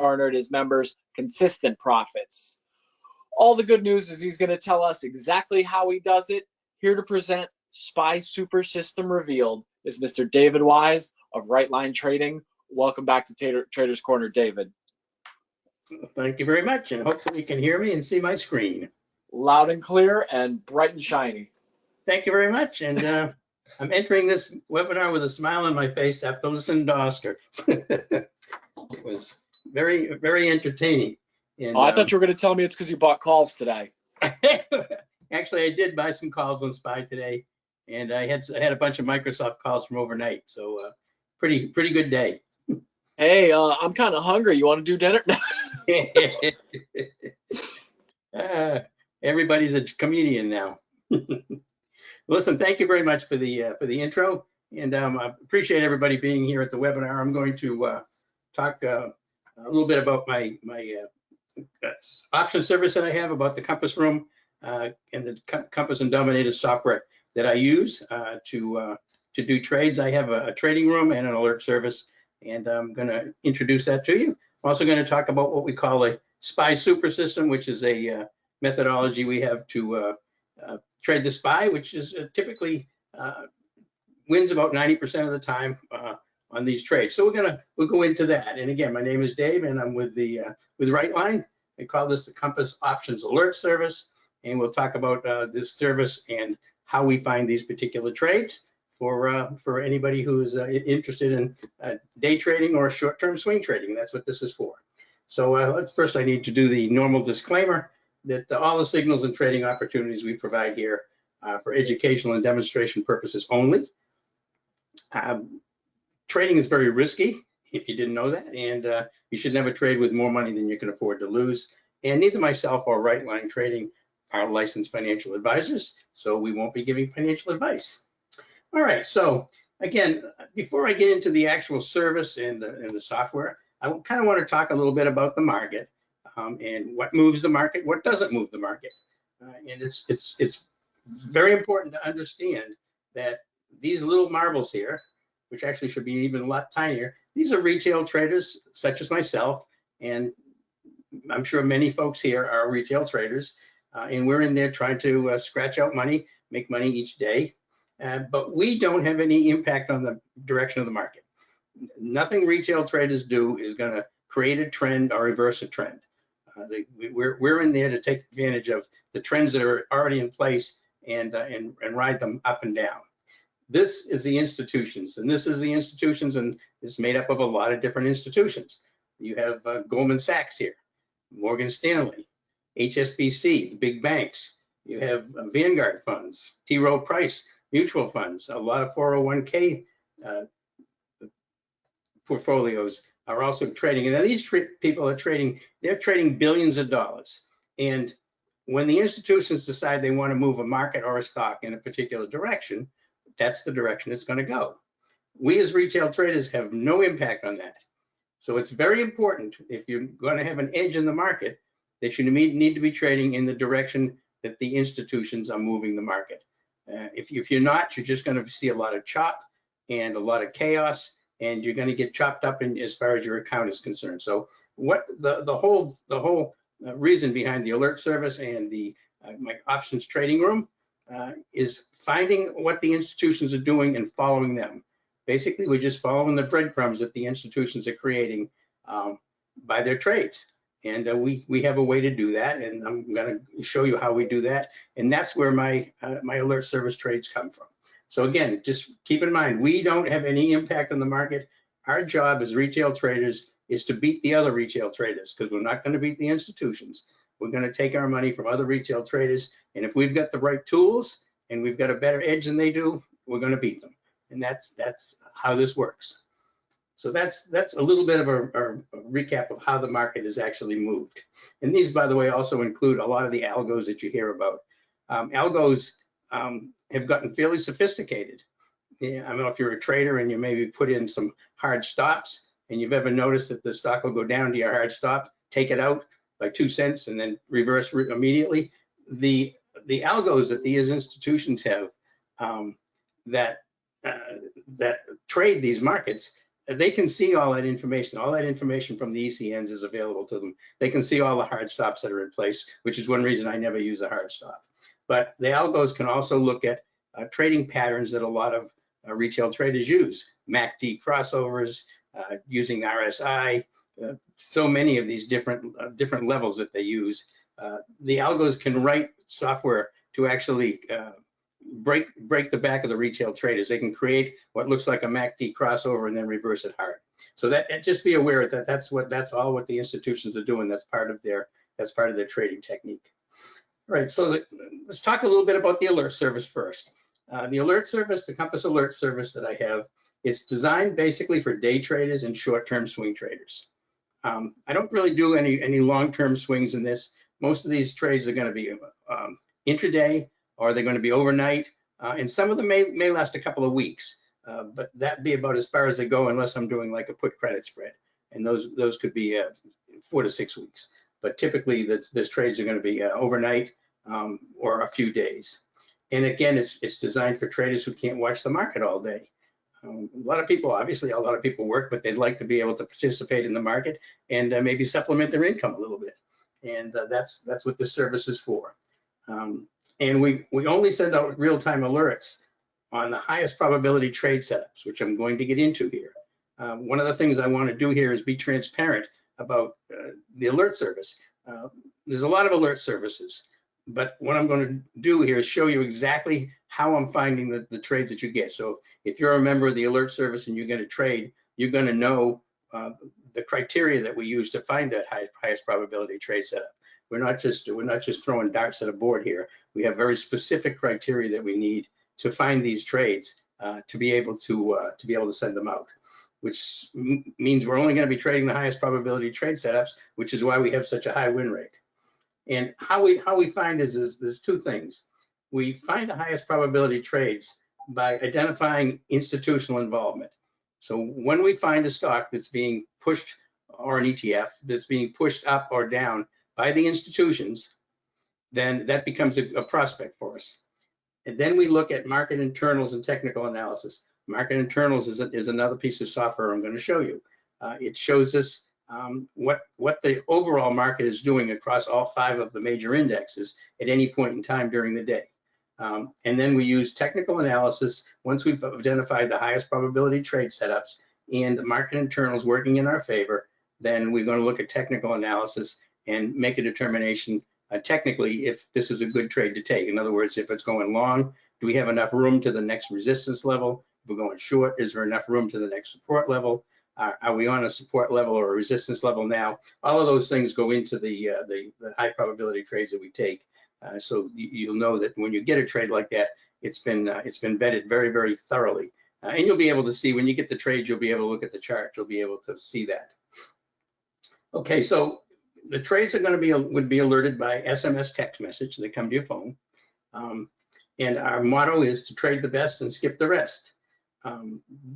partner and his members consistent profits. All the good news is he's going to tell us exactly how he does it. Here to present SPY Super System Revealed is Mr. David Wyse of Right Line Trading. Welcome back to Trader's Corner, David. Thank you very much, and hopefully you can hear me and see my screen. Loud and clear and bright and shiny. Thank you very much, and I'm entering this webinar with a smile on my face after listening to Oscar. It was very, very entertaining. And, I thought you were going to tell me it's because you bought calls today. Actually, I did buy some calls on SPY today, and I had a bunch of Microsoft calls from overnight, so pretty good day. Hey, I'm kind of hungry. You want to do dinner? Everybody's a comedian now. Listen, thank you very much for the intro, and I appreciate everybody being here at the webinar. I'm going to talk a little bit about my option service that I have, about the Compass Room and the Compass and Dominator software that I use to do trades. I have a trading room and an alert service, and I'm going to introduce that to you. I'm also going to talk about what we call a SPY Super System, which is a methodology we have to trade the SPY, which is typically wins about 90% of the time on these trades. So we'll go into that. And again, my name is Dave, and I'm with Right Line. I call this the Compass Options Alert Service, and we'll talk about this service and how we find these particular trades for anybody who's interested in day trading or short-term swing trading. That's what this is for. So first I need to do the normal disclaimer that all the signals and trading opportunities we provide here for educational and demonstration purposes only. Trading is very risky, if you didn't know that, and you should never trade with more money than you can afford to lose. And neither myself or Right Line Trading are licensed financial advisors, so we won't be giving financial advice. All right, so again, before I get into the actual service and the software, I kind of want to talk a little bit about the market and what moves the market, what doesn't move the market. And it's very important to understand that these little marbles here, which actually should be even a lot tinier, these are retail traders such as myself, and I'm sure many folks here are retail traders, and we're in there trying to scratch out money, make money each day. But we don't have any impact on the direction of the market. Nothing retail traders do is going to create a trend or reverse a trend. We're in there to take advantage of the trends that are already in place and ride them up and down. This is the institutions, and this is the institutions, and it's made up of a lot of different institutions. You have Goldman Sachs here, Morgan Stanley, HSBC, the big banks. You have Vanguard funds, T. Rowe Price mutual funds, a lot of 401k portfolios are also trading. And these people are trading, they're trading billions of dollars. And when the institutions decide they want to move a market or a stock in a particular direction, that's the direction it's going to go. We as retail traders have no impact on that. So it's very important, if you're going to have an edge in the market, that you need to be trading in the direction that the institutions are moving the market. If you're not, you're just going to see a lot of chop and a lot of chaos, and you're going to get chopped up in as far as your account is concerned. So what the whole reason behind the alert service and the my options trading room is finding what the institutions are doing and following them. Basically, we're just following the breadcrumbs that the institutions are creating by their trades. And we have a way to do that, and I'm going to show you how we do that. And that's where my my alert service trades come from. So again, just keep in mind, we don't have any impact on the market. Our job as retail traders is to beat the other retail traders, because we're not going to beat the institutions. We're going to take our money from other retail traders, and if we've got the right tools and we've got a better edge than they do, we're going to beat them. And that's how this works. So that's a little bit of a recap of how the market is actually moved. And these, by the way, also include a lot of the algos that you hear about. Algos have gotten fairly sophisticated. Yeah, I don't know if you're a trader and you maybe put in some hard stops, and you've ever noticed that the stock will go down to your hard stop, take it out by 2 cents, and then reverse immediately. The algos that these institutions have that trade these markets, they can see all that information. All that information from the ECNs is available to them. They can see all the hard stops that are in place, which is one reason I never use a hard stop. But the algos can also look at trading patterns that a lot of retail traders use, MACD crossovers, using RSI, so many of these different levels that they use. The algos can write software to actually break the back of the retail traders. They can create what looks like a MACD crossover and then reverse it hard. So that, just be aware that that's all what the institutions are doing. That's part of their trading technique. All right, so let's talk a little bit about the alert service first. The alert service, the Compass alert service that I have, is designed basically for day traders and short-term swing traders. I don't really do any long-term swings in this. Most of these trades are going to be intraday, or they're going to be overnight, and some of them may last a couple of weeks. But that'd be about as far as they go, unless I'm doing like a put credit spread, and those could be 4 to 6 weeks. But typically, those trades are going to be overnight or a few days. And again, it's designed for traders who can't watch the market all day. A lot of people work, but they'd like to be able to participate in the market and maybe supplement their income a little bit. And that's what this service is for. And we only send out real-time alerts on the highest probability trade setups, which I'm going to get into here. One of the things I want to do here is be transparent about the alert service. There's a lot of alert services, but what I'm going to do here is show you exactly how I'm finding the trades that you get. So if you're a member of the alert service and you're going to trade, you're going to know the criteria that we use to find that highest probability trade setup. We're not just throwing darts at a board here. We have very specific criteria that we need to find these trades to be able to send them out, which means we're only going to be trading the highest probability trade setups, which is why we have such a high win rate. And how we find is there's two things. We find the highest probability trades by identifying institutional involvement. So when we find a stock that's being pushed, or an ETF that's being pushed up or down by the institutions, then that becomes a prospect for us. And then we look at market internals and technical analysis. Market internals is another piece of software I'm going to show you. It shows us what the overall market is doing across all 5 of the major indexes at any point in time during the day. And then we use technical analysis. Once we've identified the highest probability trade setups and the market internals working in our favor, then we're going to look at technical analysis and make a determination technically if this is a good trade to take. In other words, if it's going long, do we have enough room to the next resistance level? If we're going short, is there enough room to the next support level? Are we on a support level or a resistance level now? All of those things go into the high probability trades that we take. So you'll know that when you get a trade like that, it's been vetted very, very thoroughly. And you'll be able to see when you get the trades, you'll be able to look at the chart. You'll be able to see that. Okay, so the trades would be alerted by SMS text message. They come to your phone. And our motto is to trade the best and skip the rest.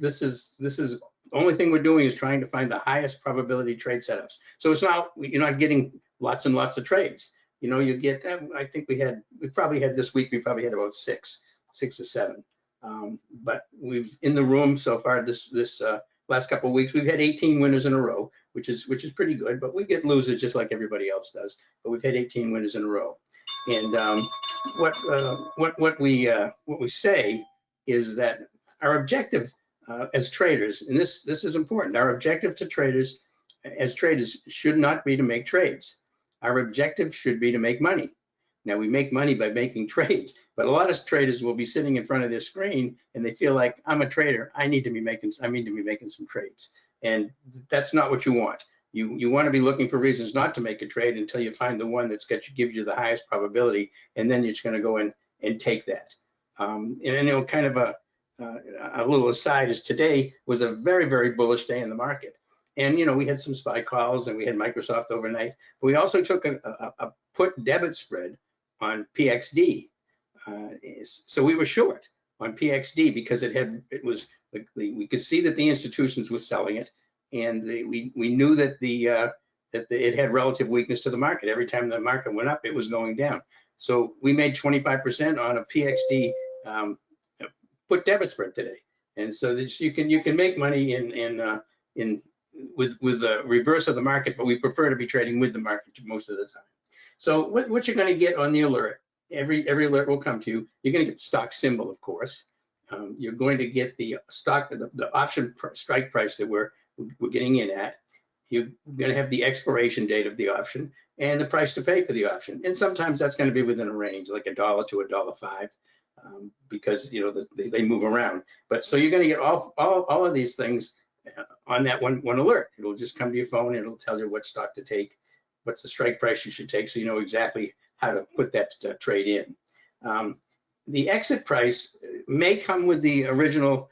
This is the only thing we're doing is trying to find the highest probability trade setups. So it's not, you're not getting lots and lots of trades. You know, you get, I think we probably had this week, we probably had about six or seven. But we've in the room so far this last couple of weeks, we've had 18 winners in a row, which is pretty good, but we get losers just like everybody else does. But we've had 18 winners in a row. And what we say is that our objective as traders, and this is important, our objective to traders as traders should not be to make trades. Our objective should be to make money. Now we make money by making trades, but a lot of traders will be sitting in front of their screen and they feel like, I'm a trader, I need to be making some trades. And that's not what you want. You want to be looking for reasons not to make a trade until you find the one that's gives you the highest probability, and then you're just going to go in and take that. And you know, kind of a little aside is today was a very, very bullish day in the market. And you know, we had some SPY calls and we had Microsoft overnight, but we also took a put debit spread on PXD. So we were short on PXD because we could see that the institutions were selling it, and we knew that it had relative weakness to the market. Every time the market went up, it was going down. So we made 25% on a PXD put debit spread today. And so that you can make money with the reverse of the market, but we prefer to be trading with the market most of the time. So what you're going to get on the alert, every alert will come to you. You're going to get the stock symbol, of course. You're going to get the stock, the option strike price that we're getting in at. You're going to have the expiration date of the option and the price to pay for the option. And sometimes that's going to be within a range, like $1 to $1.05, because they move around. But so you're going to get all of these things on that one alert. It'll just come to your phone. It'll tell you what stock to take, what's the strike price you should take, so you know exactly how to put that trade in. The exit price may come with the original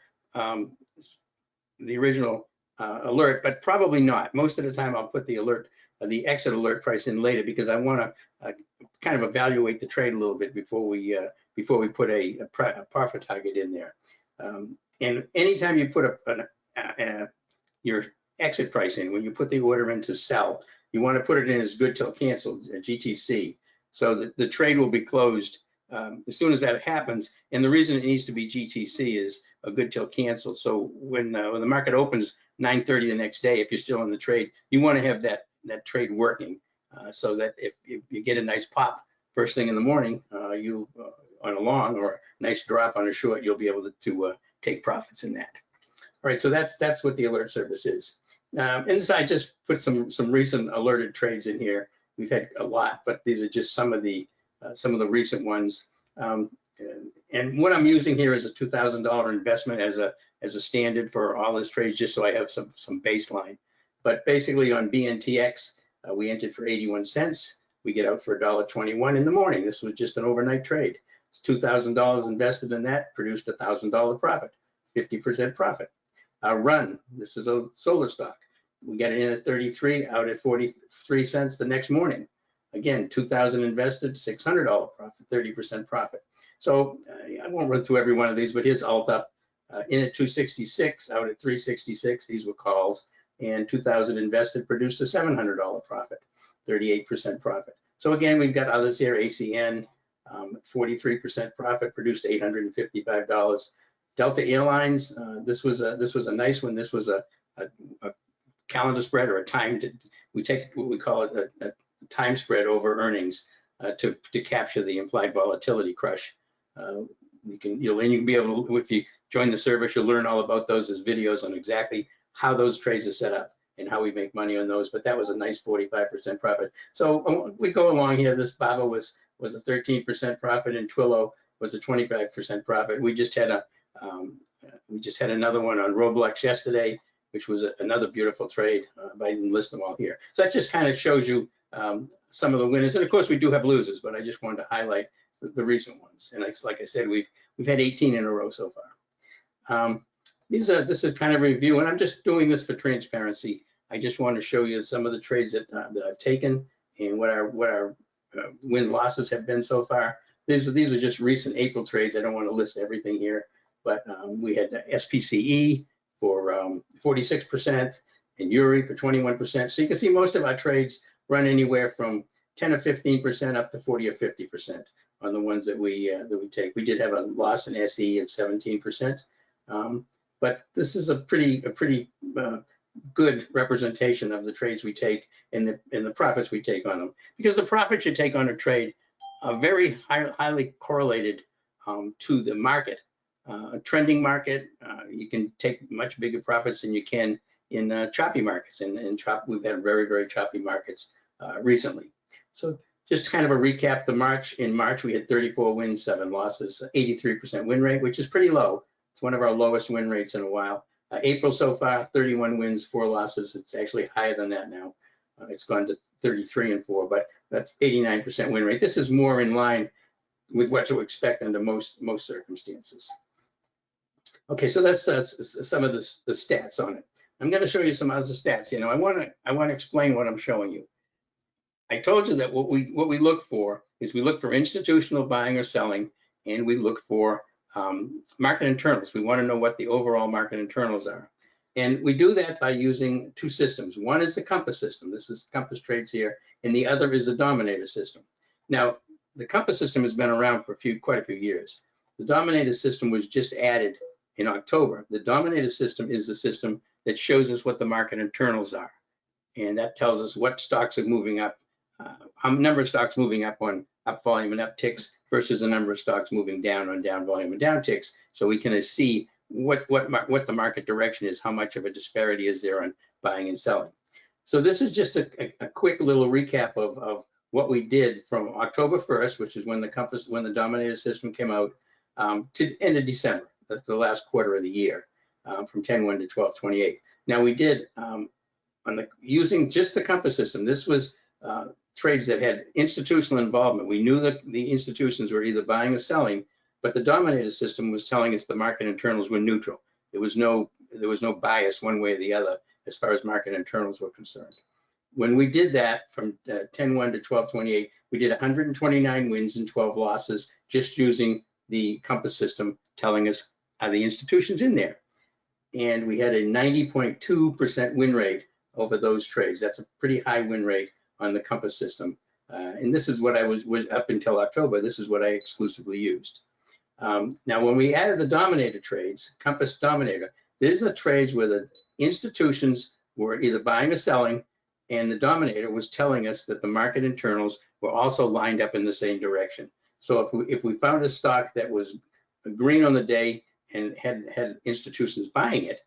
alert, but probably not. Most of the time, I'll put the exit alert price in later because I want to kind of evaluate the trade a little bit before we put a profit target in there. And anytime you put your exit price in, when you put the order in to sell, you want to put it in as good till canceled, GTC, so that the trade will be closed as soon as that happens. And the reason it needs to be GTC is a good till canceled. So when the market opens 9:30 the next day, if you're still in the trade, you want to have that trade working, so that if you get a nice pop first thing in the morning, you on a long or a nice drop on a short, you'll be able to take profits in that. All right, so that's what the alert service is. And this, I just put some recent alerted trades in here. We've had a lot, but these are just some of the recent ones. And what I'm using here is a $2,000 investment as a standard for all this trades, just so I have some baseline. But basically on BNTX, we entered for 81 cents. We get out for $1.21 in the morning. This was just an overnight trade. It's $2,000 invested in that, produced a $1,000 profit, 50% profit. Run, this is a solar stock. We get it in at 33, out at 43 cents the next morning. Again, 2,000 invested, $600 profit, 30% profit. So I won't run through every one of these, but here's Alta, in at 266, out at 366. These were calls, and 2,000 invested produced a $700 profit, 38% profit. So again, we've got others here. ACN, 43% profit, produced $855. Delta Airlines, this was a nice one. This was a calendar spread, or a timed. We take what we call it a time spread over earnings to capture the implied volatility crush. You can be able to, if you join the service, you'll learn all about those as videos on exactly how those trades are set up and how we make money on those. But that was a nice 45% profit. So we go along here. This BABA was a 13% profit, and Twilio was a 25% profit. We just had another one on Roblox yesterday, which was another beautiful trade, but I didn't list them all here. So that just kind of shows you some of the winners. And of course, we do have losers, but I just wanted to highlight the recent ones. And like I said, we've had 18 in a row so far. This is kind of a review, and I'm just doing this for transparency. I just want to show you some of the trades that I've taken and what our win losses have been so far. These are just recent April trades. I don't want to list everything here, but we had SPCE for 46% and URI for 21%. So you can see most of our trades run anywhere from 10 or 15% up to 40 or 50% on the ones that we take. We did have a loss in SE of 17%, but this is a pretty good representation of the trades we take and the profits we take on them, because the profits you take on a trade are very highly correlated to the market. A trending market, you can take much bigger profits than you can in choppy markets, and we've had very, very choppy markets recently. So just kind of a recap, in March we had 34 wins, 7 losses, 83% win rate, which is pretty low. It's one of our lowest win rates in a while. April so far, 31 wins, 4 losses. It's actually higher than that now. It's gone to 33 and 4, but that's 89% win rate. This is more in line with what to expect under most circumstances. Okay, so that's some of the stats on it. I'm going to show you some other stats. I want to explain what I'm showing you. I told you that what we look for is we look for institutional buying or selling, and we look for market internals. We want to know what the overall market internals are. And we do that by using 2 systems. One is the Compass system. This is Compass Trades here, and the other is the Dominator system. Now, the Compass system has been around for quite a few years. The Dominator system was just added in October. The dominator system is the system that shows us what the market internals are. And that tells us what stocks are moving up, how number of stocks moving up on up volume and up ticks versus the number of stocks moving down on down volume and down ticks. So we can see what the market direction is, how much of a disparity is there on buying and selling. So this is just a quick little recap of what we did from October 1st, which is when the dominator system came out, to end of December. That's the last quarter of the year, from 10/1 to 12/28. Now we did using just the compass system. This was trades that had institutional involvement. We knew that the institutions were either buying or selling, but the dominator system was telling us the market internals were neutral. There was no bias one way or the other as far as market internals were concerned. When we did that from 10/1 to 12/28, we did 129 wins and 12 losses just using the compass system telling us are the institutions in there. And we had a 90.2% win rate over those trades. That's a pretty high win rate on the compass system. And this is what I was up until October, this is what I exclusively used. Now, when we added the dominator trades, compass dominator, these are trades where the institutions were either buying or selling, and the dominator was telling us that the market internals were also lined up in the same direction. So if we found a stock that was green on the day and had institutions buying it,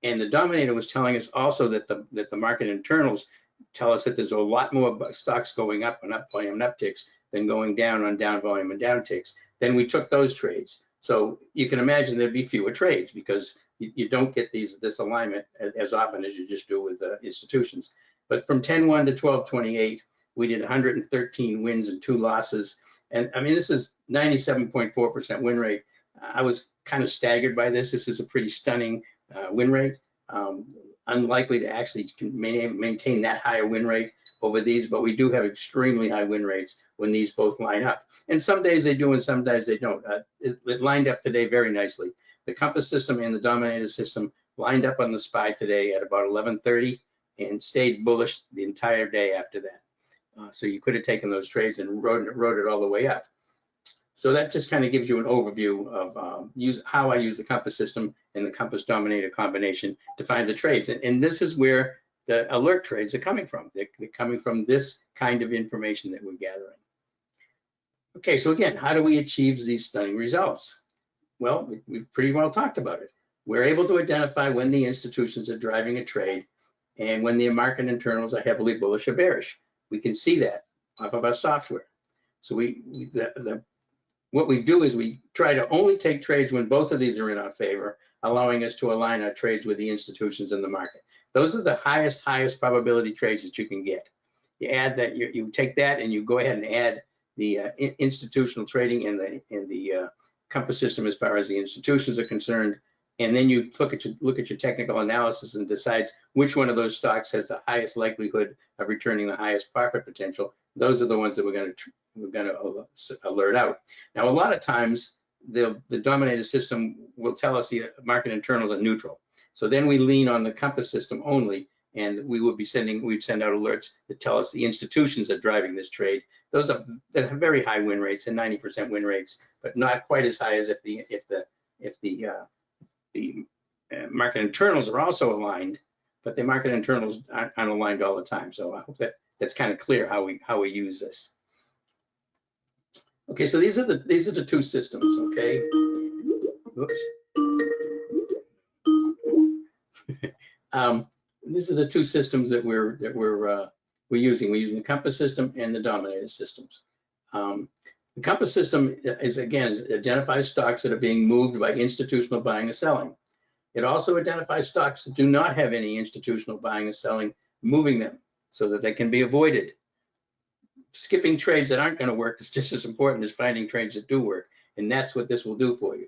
and the dominator was telling us also that the market internals tell us that there's a lot more stocks going up on up volume and upticks than going down on down volume and down ticks, then we took those trades. So you can imagine there'd be fewer trades because you don't get this alignment as often as you just do with the institutions. But from 10/1 to 12/28, we did 113 wins and 2 losses. And I mean, this is 97.4% win rate. I was kind of staggered by this. This is a pretty stunning win rate. Unlikely to actually maintain that higher win rate over these, but we do have extremely high win rates when these both line up. And some days they do and some days they don't. It lined up today very nicely. The compass system and the dominator system lined up on the SPY today at about 11:30 and stayed bullish the entire day after that. So you could have taken those trades and rode it all the way up. So that just kind of gives you an overview of how I use the compass system and the compass dominator combination to find the trades. And this is where the alert trades are coming from. They're coming from this kind of information that we're gathering. Okay, so again, how do we achieve these stunning results? Well, we've pretty well talked about it. We're able to identify when the institutions are driving a trade and when the market internals are heavily bullish or bearish. We can see that off of our software. So what we do is we try to only take trades when both of these are in our favor, allowing us to align our trades with the institutions in the market. Those are the highest probability trades that you can get. You add that, you take that and you go ahead and add the institutional trading in the compass system as far as the institutions are concerned, and then you look at your technical analysis and decides which one of those stocks has the highest likelihood of returning the highest profit potential. Those are the ones that we're going to alert out. Now, a lot of times the dominator system will tell us the market internals are neutral. So then we lean on the compass system only, and we'd send out alerts that tell us the institutions are driving this trade. Those have very high win rates and 90% win rates, but not quite as high as if the market internals are also aligned, but the market internals aren't aligned all the time. So I hope that's kind of clear how we use this. Okay, so these are the two systems. Okay. Oops. These are the two systems that we're using. We're using the compass system and the dominator systems. The compass system identifies stocks that are being moved by institutional buying or selling. It also identifies stocks that do not have any institutional buying or selling moving them so that they can be avoided. Skipping trades that aren't going to work is just as important as finding trades that do work, and that's what this will do for you.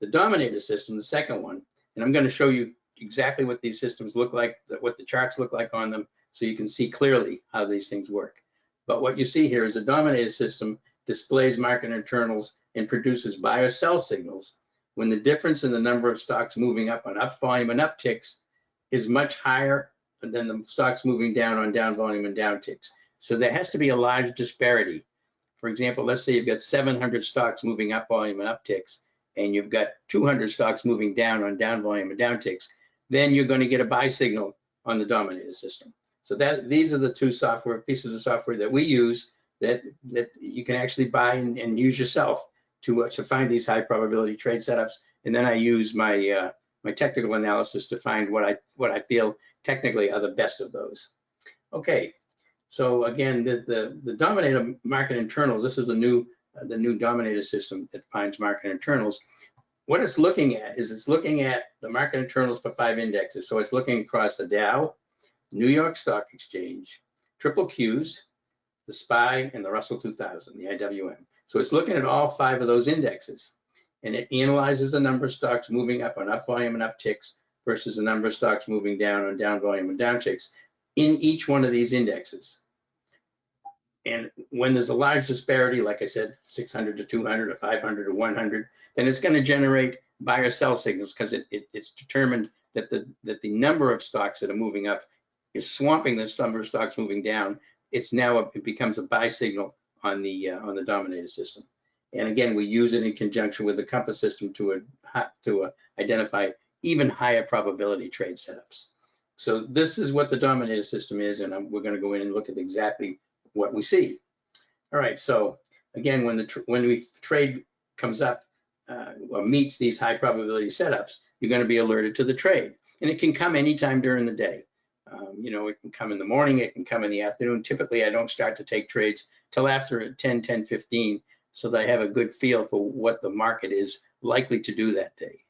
The dominator system, the second one, and I'm going to show you exactly what these systems look like, what the charts look like on them, so you can see clearly how these things work. But what you see here is the dominator system displays market internals and produces buy or sell signals when the difference in the number of stocks moving up on up volume and up ticks is much higher than the stocks moving down on down volume and down ticks. So there has to be a large disparity. For example, let's say you've got 700 stocks moving up volume and up ticks, and you've got 200 stocks moving down on down volume and down ticks, then you're going to get a buy signal on the dominator system. So these are the two pieces of software that we use that you can actually buy and use yourself to find these high probability trade setups. And then I use my my technical analysis to find what I feel technically are the best of those. Okay, so again, the dominator market internals. This is the new dominator system that finds market internals. What it's looking at is it's looking at the market internals for 5 indexes. So it's looking across the Dow, New York Stock Exchange, triple Qs, the SPY, and the Russell 2000, the IWM. So it's looking at all 5 of those indexes, and it analyzes the number of stocks moving up on up volume and up ticks versus the number of stocks moving down on down volume and down ticks in each one of these indexes. And when there's a large disparity, like I said, 600 to 200 or 500 to 100, then it's going to generate buy or sell signals, because it's determined that the number of stocks that are moving up is swamping the number of stocks moving down. It becomes a buy signal on the dominator system. And again, we use it in conjunction with the compass system to identify even higher probability trade setups. So this is what the dominator system is, and we're going to go in and look at exactly what we see. All right, so again, when the trade comes up or meets these high probability setups, you're going to be alerted to the trade, and it can come anytime during the day. You know, it can come in the morning, it can come in the afternoon. Typically, I don't start to take trades till after 10:15, so that I have a good feel for what the market is likely to do that day.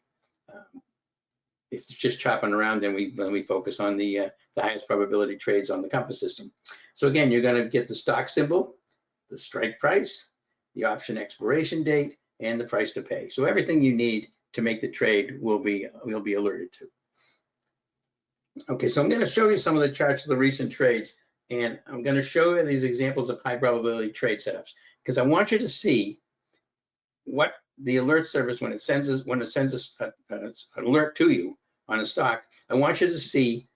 If it's just chopping around, then we focus on the highest probability trades on the compass system. So again, you're going to get the stock symbol, the strike price, the option expiration date, and the price to pay. So everything you need to make the trade will be alerted to. Okay, so I'm going to show you some of the charts of the recent trades, and I'm going to show you these examples of high probability trade setups, because I want you to see what the alert service, when it sends an alert to you on a stock, I want you to see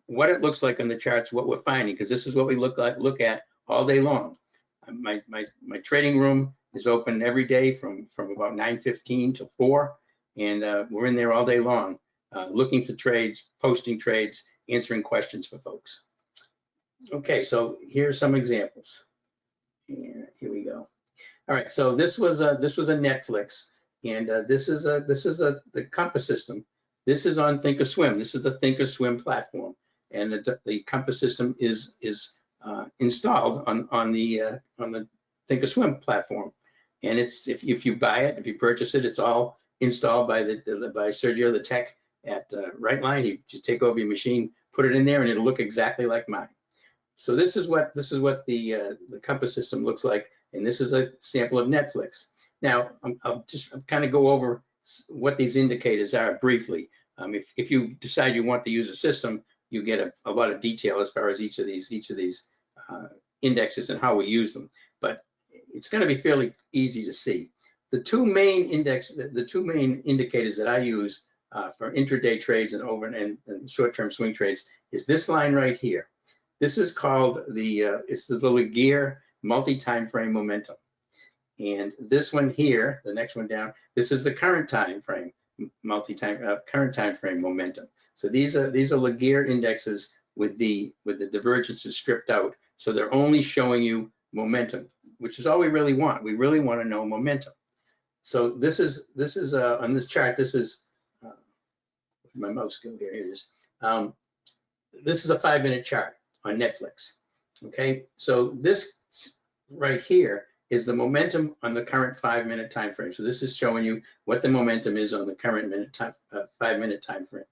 what it looks like on the charts, what we're finding, because this is what we look at all day long. My trading room is open every day from about 9:15 to 4, and we're in there all day long, looking for trades, posting trades, answering questions for folks. Okay, so here's some examples. Here we go. All right, so this was a Netflix, and this is the compass system. This is on Thinkorswim. This is the Thinkorswim platform, and the compass system is installed on the Thinkorswim platform. And it's if you buy it, if you purchase it, it's all installed by Sergio the Tech at Rightline. You take over your machine, put it in there, and it'll look exactly like mine. So this is what the compass system looks like, and this is a sample of Netflix. Now I'll kind of go over what these indicators are briefly. If you decide you want to use a system, you get a lot of detail as far as each of these indexes and how we use them. But it's going to be fairly easy to see. The two main indicators that I use for intraday trades and short-term swing trades is this line right here. This is called it's the Laguerre multi-time frame momentum. And this one here, the next one down, this is the current time frame current time frame momentum. So these are Laguerre indexes with the divergences stripped out. So they're only showing you momentum, which is all we really want. We really want to know momentum. So this is on this chart. This is my mouse go here. Here it is. This is a 5-minute chart on Netflix. Okay, so this right here is the momentum on the current 5-minute time frame. So this is showing you what the momentum is on the current 5-minute time frame.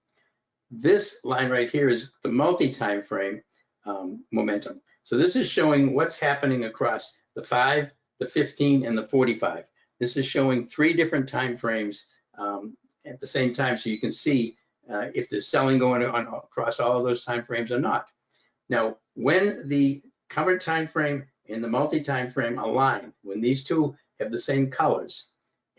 This line right here is the multi-time frame momentum. So this is showing what's happening across the 5, the 15, and the 45. This is showing 3 different time frames at the same time, so you can see if there's selling going on across all of those time frames or not. Now, when the current time frame and the multi-time frame align, when these two have the same colors,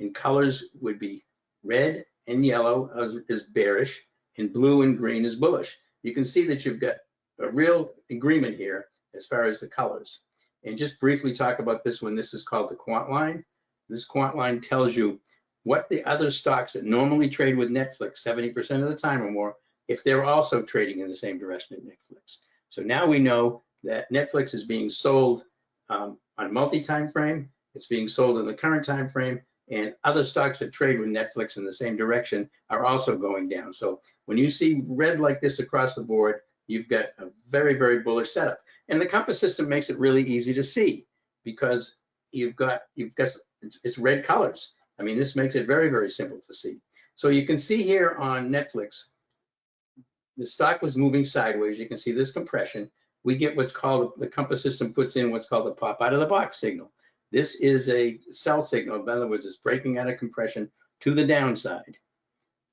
and colors would be red and yellow is bearish, and blue and green is bullish. You can see that you've got a real agreement here as far as the colors. And just briefly talk about this one. This is called the quant line. This quant line tells you what the other stocks that normally trade with Netflix 70% of the time or more, if they're also trading in the same direction as Netflix. So now we know that Netflix is being sold on multi-time frame, it's being sold in the current time frame, and other stocks that trade with Netflix in the same direction are also going down. So when you see red like this across the board, you've got a very, very bullish setup. And the compass system makes it really easy to see because it's red colors. I mean, this makes it very, very simple to see. So you can see here on Netflix, the stock was moving sideways. You can see this compression. We get what's called, the compass system puts in what's called the pop out of the box signal. This is a sell signal. In other words, it's breaking out of compression to the downside.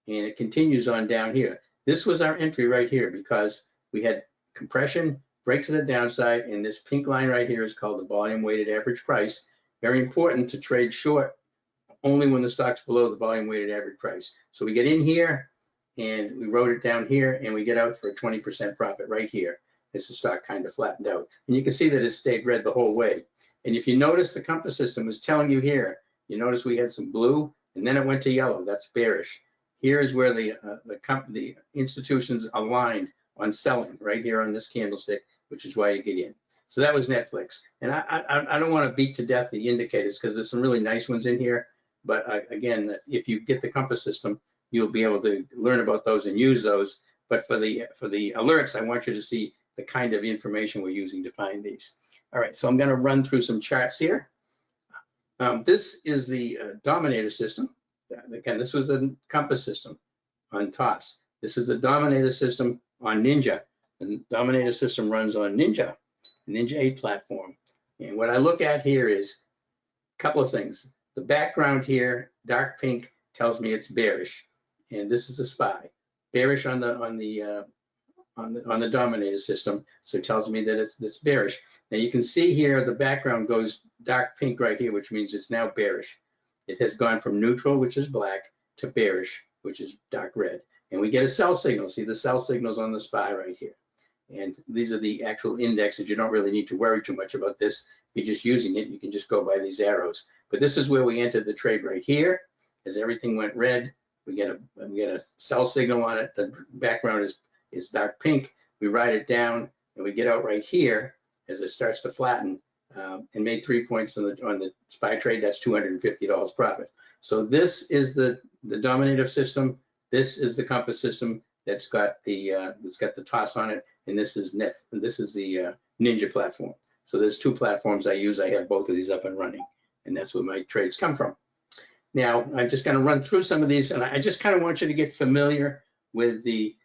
And it continues on down here. This was our entry right here because we had compression, break to the downside, and this pink line right here is called the volume weighted average price. Very important to trade short only when the stock's below the volume weighted average price. So we get in here and we wrote it down here and we get out for a 20% profit right here as the stock kind of flattened out. And you can see that it stayed red the whole way. And if you notice, the compass system was telling you here, you notice we had some blue and then it went to yellow. That's bearish. Here is where the institutions aligned on selling right here on this candlestick, which is why you get in. So that was Netflix. And I don't want to beat to death the indicators because there's some really nice ones in here. But again, if you get the compass system, you'll be able to learn about those and use those. But for the alerts, I want you to see the kind of information we're using to find these. All right, so I'm going to run through some charts here. This is the dominator system. Again, this was the compass system on TOS. This is the dominator system on Ninja. The dominator system runs on Ninja 8 platform. And what I look at here is a couple of things. The background here, dark pink, tells me it's bearish, and this is a SPY. Bearish on the dominator system, so it tells me that it's bearish. Now you can see here the background goes dark pink right here, which means it's now bearish. It has gone from neutral, which is black, to bearish, which is dark red. And we get a sell signal. See the sell signals on the SPY right here. And these are the actual indexes. You don't really need to worry too much about this. If you're just using it, you can just go by these arrows. But this is where we entered the trade right here. As everything went red, we get a sell signal on it. The background is dark pink. We ride it down and we get out right here as it starts to flatten and made 3 points on the SPY trade. That's $250 profit. So this is the dominator system. This is the compass system that's got the TOS on it, and this is the Ninja platform. So there's two platforms I use. I have both of these up and running, and that's where my trades come from. Now I'm just going to run through some of these, and I just kind of want you to get familiar with the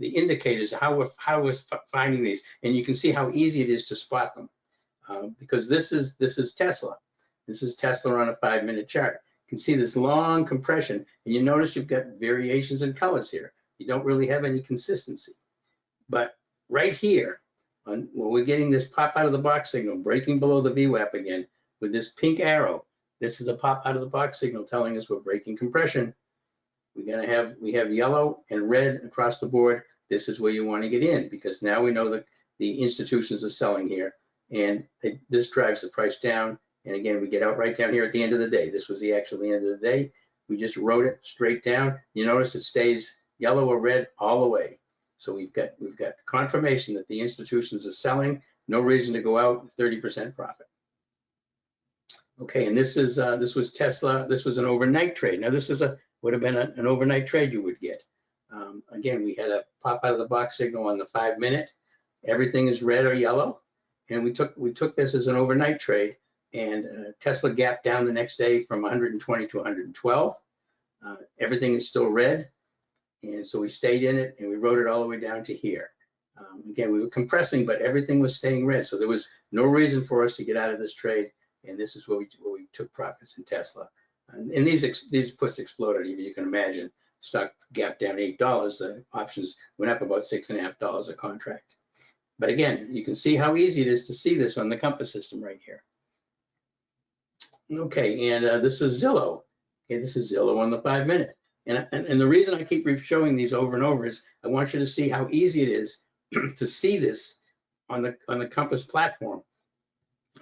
indicators, how we're finding these, and you can see how easy it is to spot them, because this is Tesla. This is Tesla on a 5-minute chart. You can see this long compression, and you notice you've got variations in colors here. You don't really have any consistency. But right here, when we're getting this pop out of the box signal, breaking below the VWAP again, with this pink arrow, this is a pop out of the box signal telling us we're breaking compression. We have yellow and red across the board. This is where you want to get in, because now we know that the institutions are selling here, and this drives the price down. And again, we get out right down here at the end of the day. This was the actual end of the day. We just wrote it straight down. You notice it stays yellow or red all the way. So we've got confirmation that the institutions are selling. No reason to go out, 30% profit. Okay, and this was Tesla. This was an overnight trade. Now this would have been an overnight trade you would get. Again, we had a pop out of the box signal on the 5-minute. Everything is red or yellow, and we took this as an overnight trade. And Tesla gapped down the next day from 120 to 112. Everything is still red, and so we stayed in it, and we rode it all the way down to here. Again, we were compressing, but everything was staying red, so there was no reason for us to get out of this trade, and this is where we took profits in Tesla. And these puts exploded, even you can imagine. Stock gapped down $8. The options went up about $6.50 a contract. But again, you can see how easy it is to see this on the compass system right here. Okay, and this is Zillow. Okay, this is Zillow on the 5-minute. And the reason I keep showing these over and over is I want you to see how easy it is to see this on the compass platform.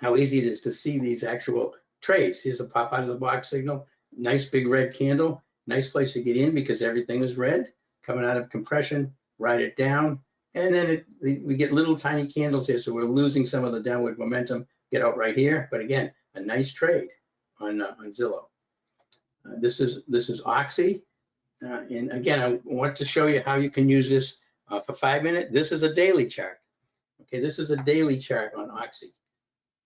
How easy it is to see these actual trades. Here's a pop out of the box signal. nice big red candle, nice place to get in because everything is red, coming out of compression, ride it down, and then we get little tiny candles here, so we're losing some of the downward momentum, get out right here, but again, a nice trade on Zillow. This is Oxy, and again, I want to show you how you can use this for 5 minutes. This is a daily chart. Okay, this is a daily chart on Oxy.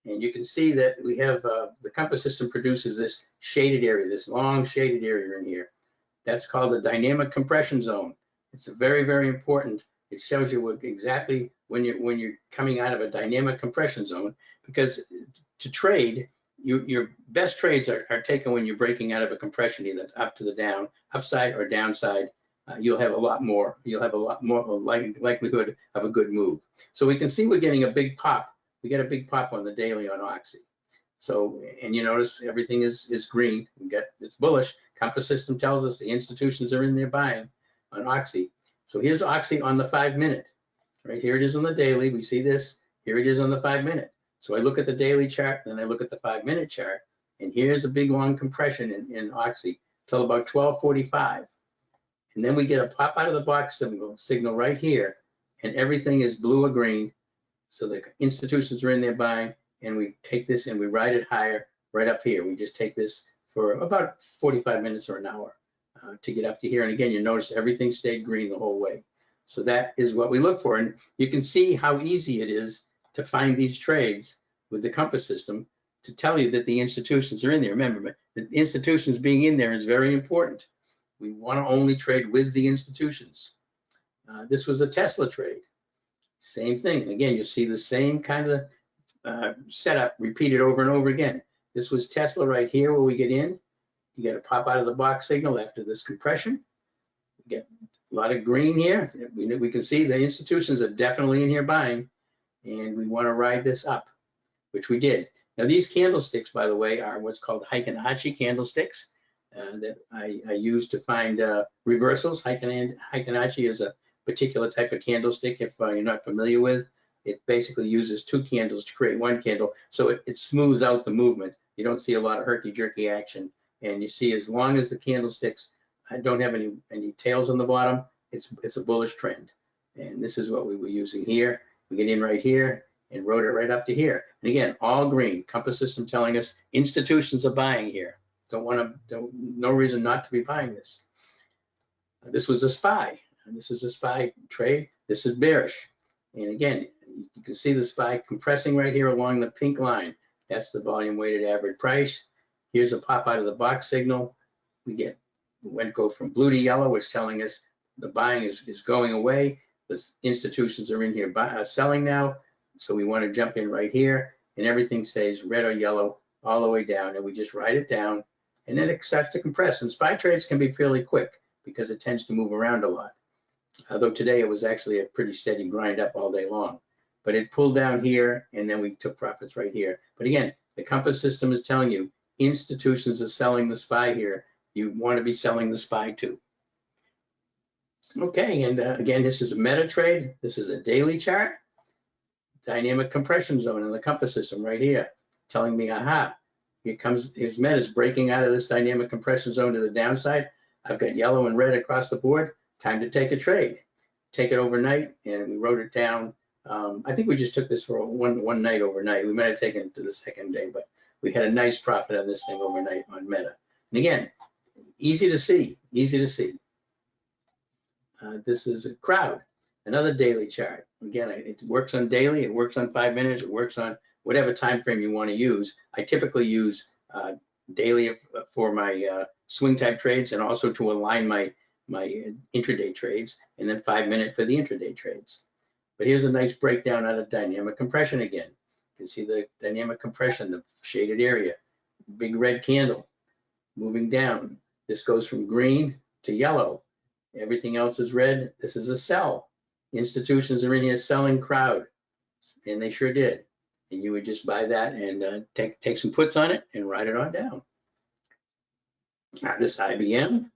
And you can see that we have the compass system produces this shaded area, this long shaded area in here. That's called the dynamic compression zone. It's very, very important. It shows you what exactly when you're coming out of a dynamic compression zone, because to trade, your best trades are taken when you're breaking out of a compression, either up to the down, upside or downside. You'll have a lot more likelihood of a good move. So we can see we're getting a big pop. We get a big pop on the daily on Oxy. So, and you notice everything is green. It's bullish. Compass system tells us the institutions are in there buying on Oxy. So here's Oxy on the 5 minute. Right here it is on the daily. We see this. Here it is on the 5 minute. So I look at the daily chart, then I look at the 5 minute chart, and here's a big long compression in Oxy till about 12:45. And then we get a pop out of the box signal right here, and everything is blue or green. So the institutions are in there buying, and we take this and we ride it higher right up here. We just take this for about 45 minutes or an hour to get up to here. And again, you notice everything stayed green the whole way. So that is what we look for. And you can see how easy it is to find these trades with the compass system to tell you that the institutions are in there. Remember, the institutions being in there is very important. We want to only trade with the institutions. This was a Tesla trade. Same thing. Again, you'll see the same kind of setup repeated over and over again. This was Tesla right here where we get in. You get a pop out of the box signal after this compression. You get a lot of green here. We can see the institutions are definitely in here buying, and we want to ride this up, which we did. Now these candlesticks, by the way, are what's called Heikin-Achi candlesticks that I use to find reversals. Heikin-Achi is a particular type of candlestick. If you're not familiar with, it basically uses two candles to create one candle, so it smooths out the movement. You don't see a lot of herky-jerky action, and you see as long as the candlesticks don't have any tails on the bottom, it's a bullish trend. And this is what we were using here. We get in right here and rode it right up to here. And again, all green. Compass system telling us institutions are buying here. No reason not to be buying this. This was a SPY. And this is a SPY trade. This is bearish. And again, you can see the SPY compressing right here along the pink line. That's the volume weighted average price. Here's a pop out of the box signal. We go from blue to yellow, which is telling us the buying is going away. The institutions are in here selling now. So we want to jump in right here, and everything stays red or yellow all the way down, and we just ride it down, and then it starts to compress. And SPY trades can be fairly quick because it tends to move around a lot. Although today it was actually a pretty steady grind up all day long. But it pulled down here, and then we took profits right here. But again, the compass system is telling you institutions are selling the SPY here. You want to be selling the SPY too. Okay, and again, this is a meta trade. This is a daily chart. Dynamic compression zone in the compass system right here, telling me, aha, here's Meta's breaking out of this dynamic compression zone to the downside. I've got yellow and red across the board. Time to take a trade. Take it overnight, and we wrote it down. I think we just took this for one night overnight. We might have taken it to the second day, but we had a nice profit on this thing overnight on Meta. And again, easy to see, easy to see. This is a crowd. Another daily chart. Again, it works on daily, it works on 5 minutes, it works on whatever time frame you want to use. I typically use daily for my swing type trades, and also to align my intraday trades, and then 5 minute for the intraday trades. But here's a nice breakdown out of dynamic compression again. You can see the dynamic compression, the shaded area, big red candle moving down. This goes from green to yellow. Everything else is red. This is a sell. Institutions are in here selling crowd, and they sure did. And you would just buy that and take some puts on it and ride it on down. This IBM,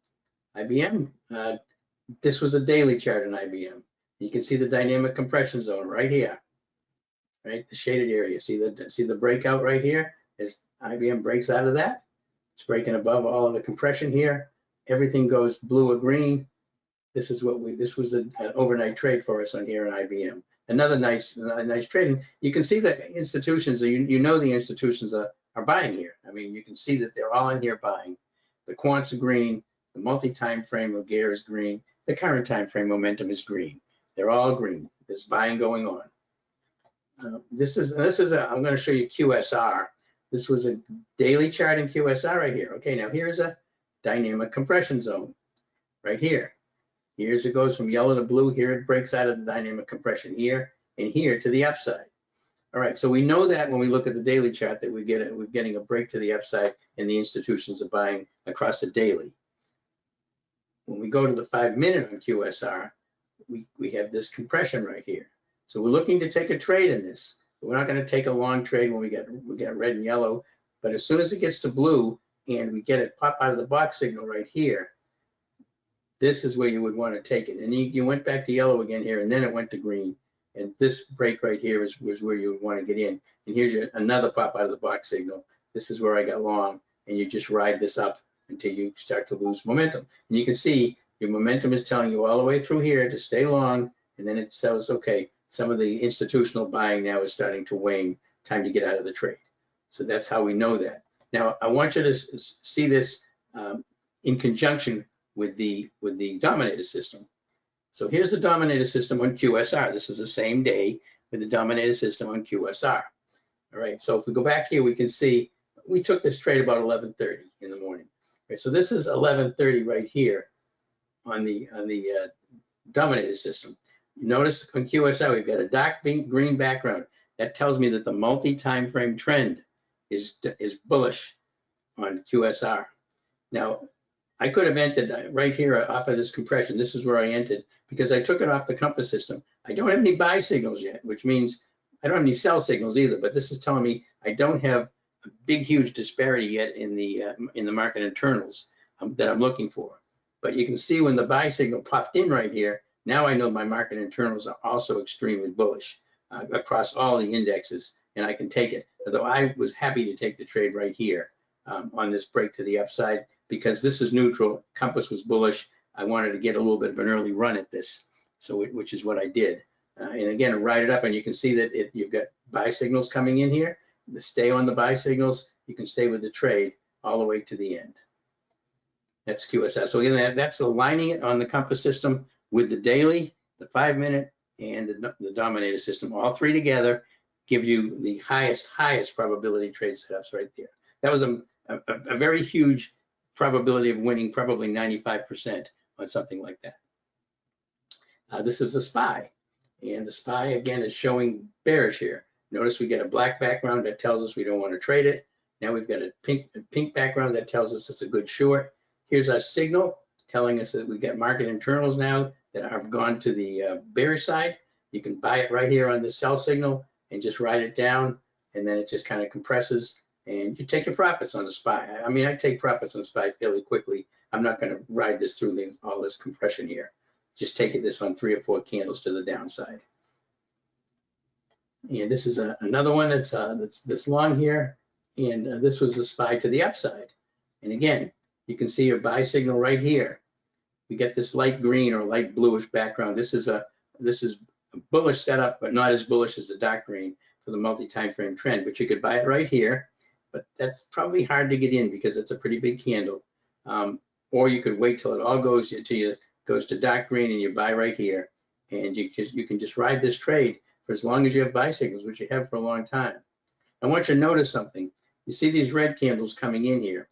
this was a daily chart in IBM. You can see the dynamic compression zone right here, right? The shaded area. See the breakout right here as IBM breaks out of that. It's breaking above all of the compression here. Everything goes blue or green. This is what this was an overnight trade for us on here in IBM. Another nice trading. You can see that institutions, you know the institutions are buying here. I mean, you can see that they're all in here buying. The quants are green, the multi-time frame of gear is green, the current time frame momentum is green. They're all green. There's buying going on. I'm going to show you QSR. This was a daily chart in QSR right here. Okay, now here's a dynamic compression zone right here. Here's it goes from yellow to blue. Here it breaks out of the dynamic compression here and here to the upside. All right, so we know that when we look at the daily chart that we're getting a break to the upside and the institutions are buying across the daily. When we go to the 5-minute on QSR, we have this compression right here. So we're looking to take a trade in this. We're not going to take a long trade when we get red and yellow, but as soon as it gets to blue and we get it pop out of the box signal right here, this is where you would want to take it. And you went back to yellow again here, and then it went to green. And this break right here was where you would want to get in. And here's another pop out of the box signal. This is where I got long, and you just ride this up until you start to lose momentum. And you can see your momentum is telling you all the way through here to stay long, and then it says, okay, some of the institutional buying now is starting to wane, time to get out of the trade. So that's how we know that. Now, I want you to see this in conjunction with the dominator system. So here's the dominator system on QSR. This is the same day with the dominator system on QSR. All right, so if we go back here, we can see we took this trade about 11:30 in the morning. Okay, so this is 11:30 right here on the dominator system. Notice on QSR, we've got a dark green background. That tells me that the multi-time frame trend is bullish on QSR. Now, I could have entered right here off of this compression. This is where I entered because I took it off the compass system. I don't have any buy signals yet, which means I don't have any sell signals either, but this is telling me I don't have a big, huge disparity yet in the market internals that I'm looking for. But you can see when the buy signal popped in right here, now I know my market internals are also extremely bullish across all the indexes, and I can take it. Although I was happy to take the trade right here on this break to the upside, because this is neutral, compass was bullish. I wanted to get a little bit of an early run at this, which is what I did. And again, ride it up, and you can see that you've got buy signals coming in here. Stay on the buy signals. You can stay with the trade all the way to the end. That's QSR. So again, that's aligning it on the compass system with the daily, the 5-minute, and the dominator system. All three together give you the highest probability trade setups right there. That was a very huge probability of winning, probably 95% on something like that. This is the SPY, and the SPY again is showing bearish here. Notice we get a black background that tells us we don't want to trade it. Now we've got a pink background that tells us it's a good short. Here's our signal telling us that we get market internals now that have gone to the bearish side. You can buy it right here on the sell signal and just ride it down, and then it just kind of compresses. And you take your profits on the SPY. I mean, I take profits on the SPY fairly quickly. I'm not going to ride this through all this compression here. Just taking this on 3 or 4 candles to the downside. And this is another one that's long here. And this was the SPY to the upside. And again, you can see your buy signal right here. We get this light green or light bluish background. This is a bullish setup, but not as bullish as the dark green for the multi-time frame trend. But you could buy it right here. But that's probably hard to get in because it's a pretty big candle. Or you could wait till it all goes to dark green and you buy right here, and you can just ride this trade for as long as you have buy signals, which you have for a long time. I want you to notice something. You see these red candles coming in here.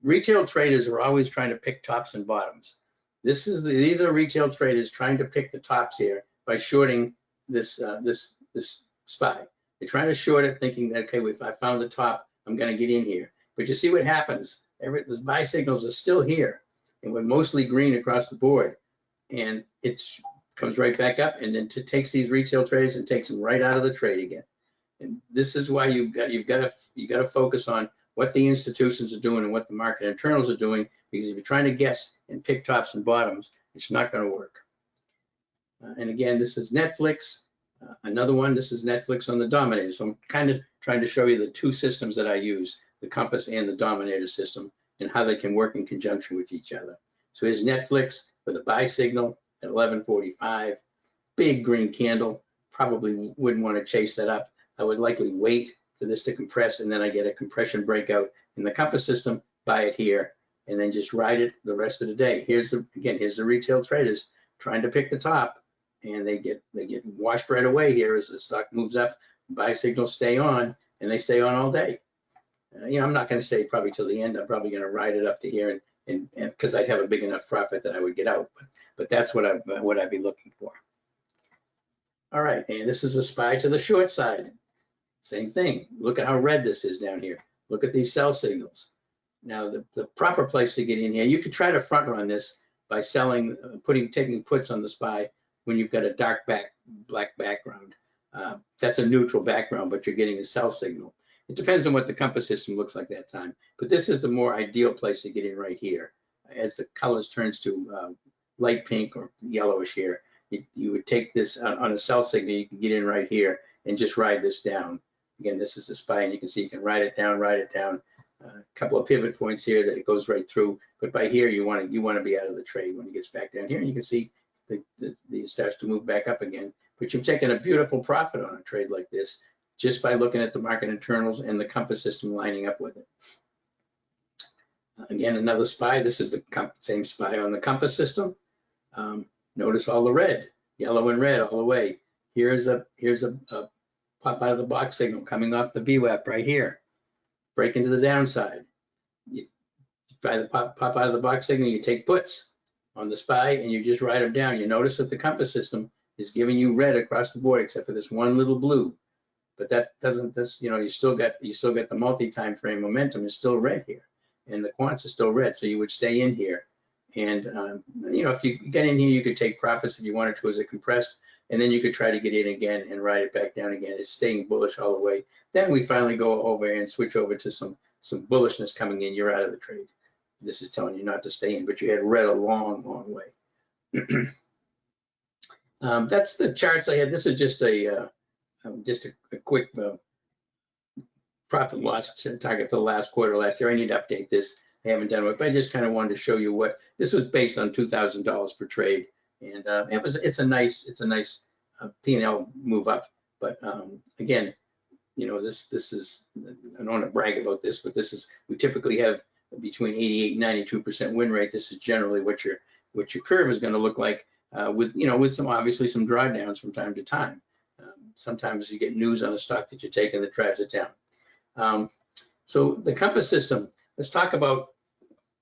Retail traders are always trying to pick tops and bottoms. These are retail traders trying to pick the tops here by shorting this SPY. They're trying to short it, thinking that, okay, if I found the top, I'm going to get in here. But you see what happens. The buy signals are still here, and we're mostly green across the board. And it comes right back up, and then takes these retail traders and takes them right out of the trade again. And this is why you've got to focus on what the institutions are doing and what the market internals are doing, because if you're trying to guess and pick tops and bottoms, it's not going to work. And again, this is Netflix. Another one, this is Netflix on the dominator. So I'm kind of trying to show you the two systems that I use. the compass and the dominator system and how they can work in conjunction with each other. So here's Netflix with a buy signal at 11:45, big green candle. Probably wouldn't want to chase that up. I would likely wait for this to compress, and then I get a compression breakout in the compass system, buy it here, and then just ride it the rest of the day. Here's the retail traders trying to pick the top, and they get washed right away here as the stock moves up. Buy signals stay on, and they stay on all day. I'm not going to say probably till the end. I'm probably going to ride it up to here, and because I'd have a big enough profit that I would get out. But that's what I'd be looking for. All right, and this is a SPY to the short side. Same thing. Look at how red this is down here. Look at these sell signals. Now, the proper place to get in here, you could try to front run this by selling, taking puts on the SPY when you've got a black background. That's a neutral background, but you're getting a sell signal. It depends on what the compass system looks like that time. But this is the more ideal place to get in right here. As the colors turns to light pink or yellowish here, you would take this on a sell signal. You can get in right here and just ride this down. Again, this is the SPY, and you can see you can ride it down. A couple of pivot points here that it goes right through. But by here, you want to be out of the trade when it gets back down here. And you can see it starts to move back up again. But you've taken a beautiful profit on a trade like this just by looking at the market internals and the compass system lining up with it. Again, another SPY. This is the same SPY on the compass system. Notice all the red, yellow and red all the way. Here's a pop out of the box signal coming off the VWAP right here. Break into the downside. You try to pop out of the box signal, you take puts on the SPY and you just ride them down. You notice that the compass system is giving you red across the board except for this one little blue. But that doesn't, you still got the multi-time frame momentum is still red here, and the quants are still red. So you would stay in here, and if you get in here, you could take profits if you wanted to as it compressed, and then you could try to get in again and ride it back down again. It's staying bullish all the way. Then we finally go over and switch over to some bullishness coming in. You're out of the trade. This is telling you not to stay in, but you had red a long way. That's the charts I had. This is just a quick profit loss target for the last quarter last year. I need to update this. I haven't done it, but I just kind of wanted to show you what this was based on. $2,000 per trade, and it's a nice P&L move up. But again, this is, I don't want to brag about this, but we typically have between 88 and 92% win rate. This is generally what your curve is going to look like, with obviously some drawdowns from time to time. Sometimes you get news on a stock that you take and that drives it down. So the compass system, let's talk about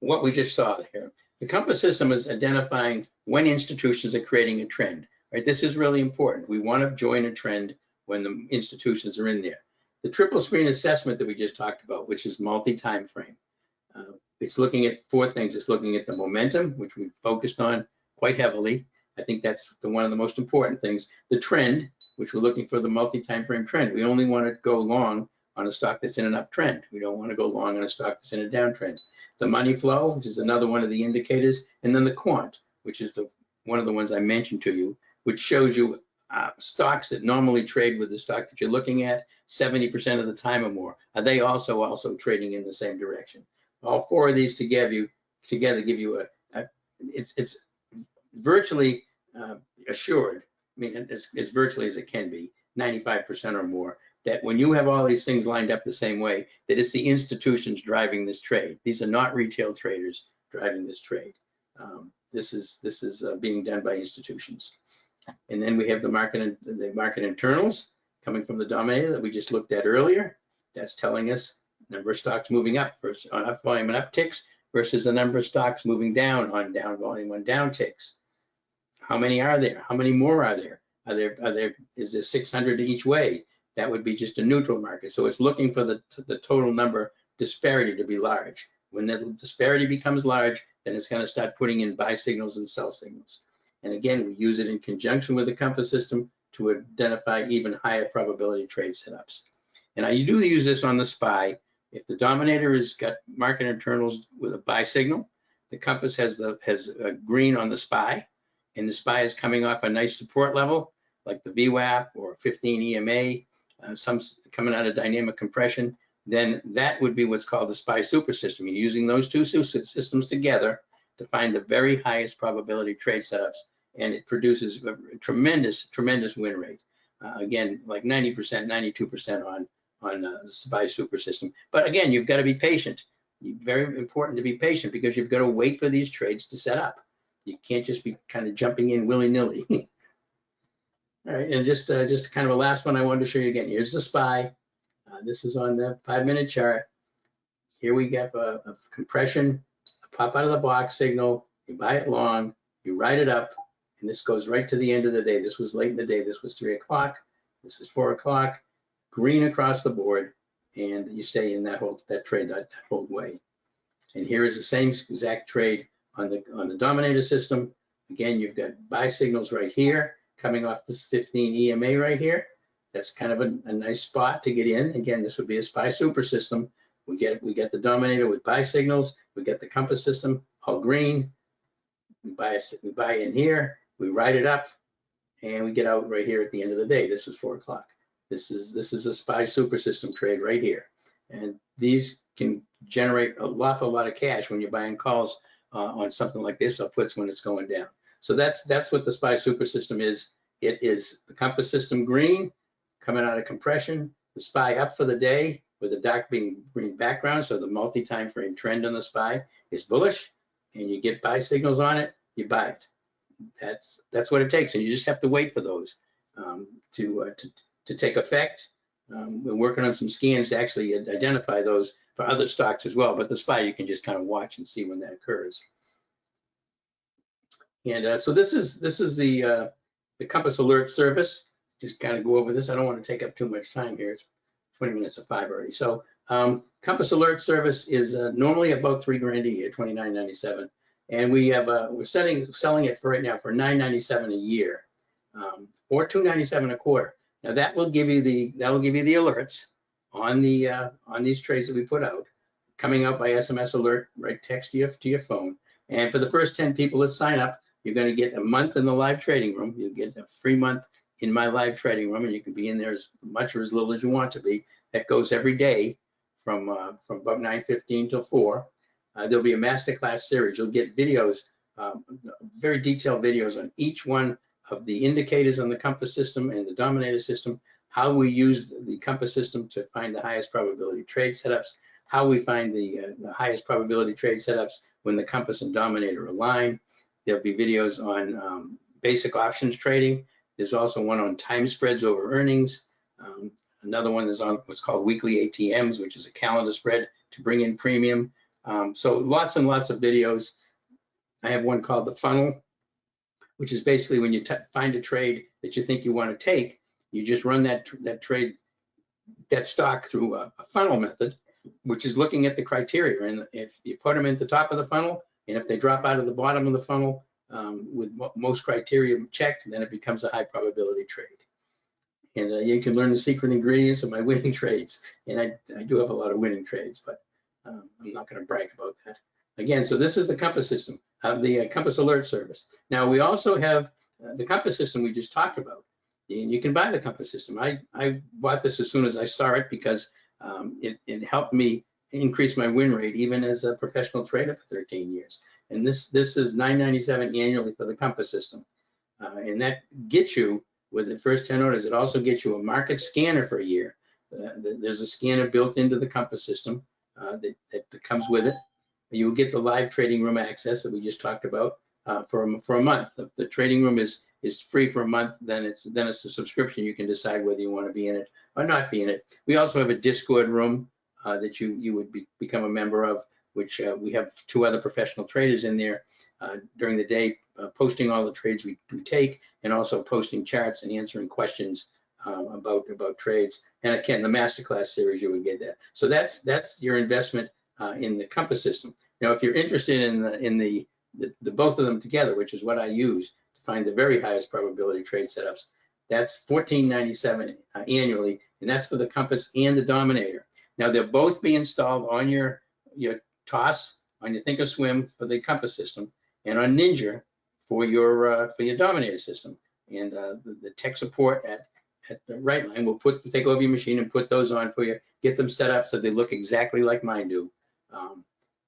what we just saw here. The compass system is identifying when institutions are creating a trend, right? This is really important. We want to join a trend when the institutions are in there. The triple screen assessment that we just talked about, which is multi-time frame, it's looking at four things. It's looking at the momentum, which we focused on quite heavily. I think that's one of the most important things. The trend, which we're looking for the multi-time frame trend. We only want to go long on a stock that's in an uptrend. We don't want to go long on a stock that's in a downtrend. The money flow, which is another one of the indicators, and then the quant, which is one of the ones I mentioned to you, which shows you stocks that normally trade with the stock that you're looking at 70% of the time or more. Are they also trading in the same direction? All four of these together give you it's virtually assured. I mean, as virtually as it can be, 95% or more, that when you have all these things lined up the same way, that it's the institutions driving this trade. These are not retail traders driving this trade. This is being done by institutions. And then we have the market internals coming from the dominator that we just looked at earlier. That's telling us number of stocks moving up versus on up volume and upticks versus the number of stocks moving down on down volume on downticks. How many are there? How many more are there? Is there 600 each way? That would be just a neutral market. So it's looking for the total number disparity to be large. When the disparity becomes large, then it's going to start putting in buy signals and sell signals. And again, we use it in conjunction with the compass system to identify even higher probability trade setups. And you do use this on the SPY. If the dominator has got market internals with a buy signal, the compass has a green on the SPY, and the SPY is coming off a nice support level like the VWAP or 15 EMA, some coming out of dynamic compression. then that would be what's called the SPY super system. You're using those two systems together to find the very highest probability trade setups, and it produces a tremendous win rate. Again, like 90%, 92% on the SPY super system. But again, you've got to be patient. Very important to be patient because you've got to wait for these trades to set up. You can't just be kind of jumping in willy-nilly. All right, and just kind of a last one I wanted to show you again. Here's the SPY. This is on the 5-minute chart. Here we get a compression, a pop out of the box signal. You buy it long, you write it up, and this goes right to the end of the day. This was late in the day. This was 3 o'clock. This is 4 o'clock. Green across the board, and you stay in that trade that whole way. And here is the same exact trade on the dominator system. Again, you've got buy signals right here coming off this 15 EMA right here. That's kind of a nice spot to get in. Again, this would be a SPY super system. We get the dominator with buy signals. We get the compass system all green. We buy in here. We write it up, and we get out right here at the end of the day. This was 4 o'clock. This is a SPY super system trade right here, and these can generate a lot of cash when you're buying calls on something like this or puts when it's going down. So that's what the SPY super system is. It is the compass system green coming out of compression, the SPY up for the day with the dark green background, so the multi-time frame trend on the SPY is bullish, and you get buy signals on it, you buy it. That's what it takes, and you just have to wait for those to take effect. We're working on some scans to actually identify those for other stocks as well, but the SPY you can just kind of watch and see when that occurs. And so this is the Compass Alert service. Just kind of go over this. I don't want to take up too much time here. It's 20 minutes of 5 already. So Compass Alert service is normally about $3 grand a year, $29.97, and we have we're selling it for right now for $9.97 a year, or $2.97 a quarter. Now that will give you the alerts on these trades that we put out, coming out by SMS alert, right text to your phone. And for the first 10 people that sign up, you're going to get a month in the live trading room. You'll get a free month in my live trading room, and you can be in there as much or as little as you want to be. That goes every day from about 9:15 till 4. There'll be a masterclass series. You'll get videos, very detailed videos on each one of the indicators on the compass system and the dominator system, how we use the compass system to find the highest probability trade setups, how we find the highest probability trade setups when the compass and dominator align. There'll be videos on basic options trading. There's also one on time spreads over earnings. Another one is on what's called weekly ATMs, which is a calendar spread to bring in premium. So lots and lots of videos. I have one called the funnel, which is basically when you find a trade that you think you want to take, you just run that trade, that stock through a funnel method, which is looking at the criteria. And if you put them at the top of the funnel, and if they drop out of the bottom of the funnel with most criteria checked, then it becomes a high probability trade. And you can learn the secret ingredients of my winning trades. And I do have a lot of winning trades, but I'm not going to brag about that. Again, so this is the compass system, the Compass Alert service. Now we also have the compass system we just talked about, and you can buy the compass system. I bought this as soon as I saw it because it helped me increase my win rate even as a professional trader for 13 years. And this is $9.97 annually for the compass system, and that gets you with the first 10 orders. It also gets you a market scanner for a year. There's a scanner built into the compass system that comes with it. You will get the live trading room access that we just talked about for a month. If the trading room is free for a month, then it's a subscription. You can decide whether you want to be in it or not be in it. We also have a Discord room that you would become a member of, which we have 2 other professional traders in there during the day, posting all the trades we take, and also posting charts and answering questions about trades. And again, the masterclass series, you would get that. So that's your investment in the compass system. Now, if you're interested in the both of them together, which is what I use to find the very highest probability trade setups, that's $14.97 annually, and that's for the compass and the dominator. Now, they'll both be installed on your TOS, on your Thinkorswim for the compass system, and on Ninja for your dominator system. And the tech support at at the right line will take over your machine and put those on for you, get them set up so they look exactly like mine do.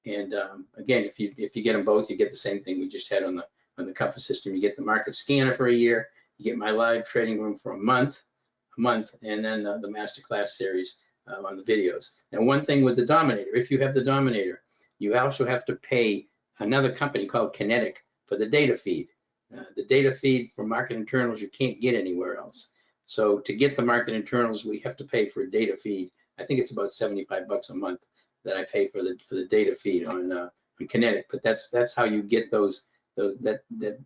Again, if you get them both, you get the same thing we just had on the Compass system. You get the market scanner for a year, you get my live trading room for a month, and then the masterclass series on the videos. Now, one thing with the Dominator, if you have the Dominator, you also have to pay another company called Kinetic for the data feed. The data feed for market internals you can't get anywhere else. So to get the market internals, we have to pay for a data feed. I think it's about $75 a month that I pay for the data feed on Kinetic. But that's how you get that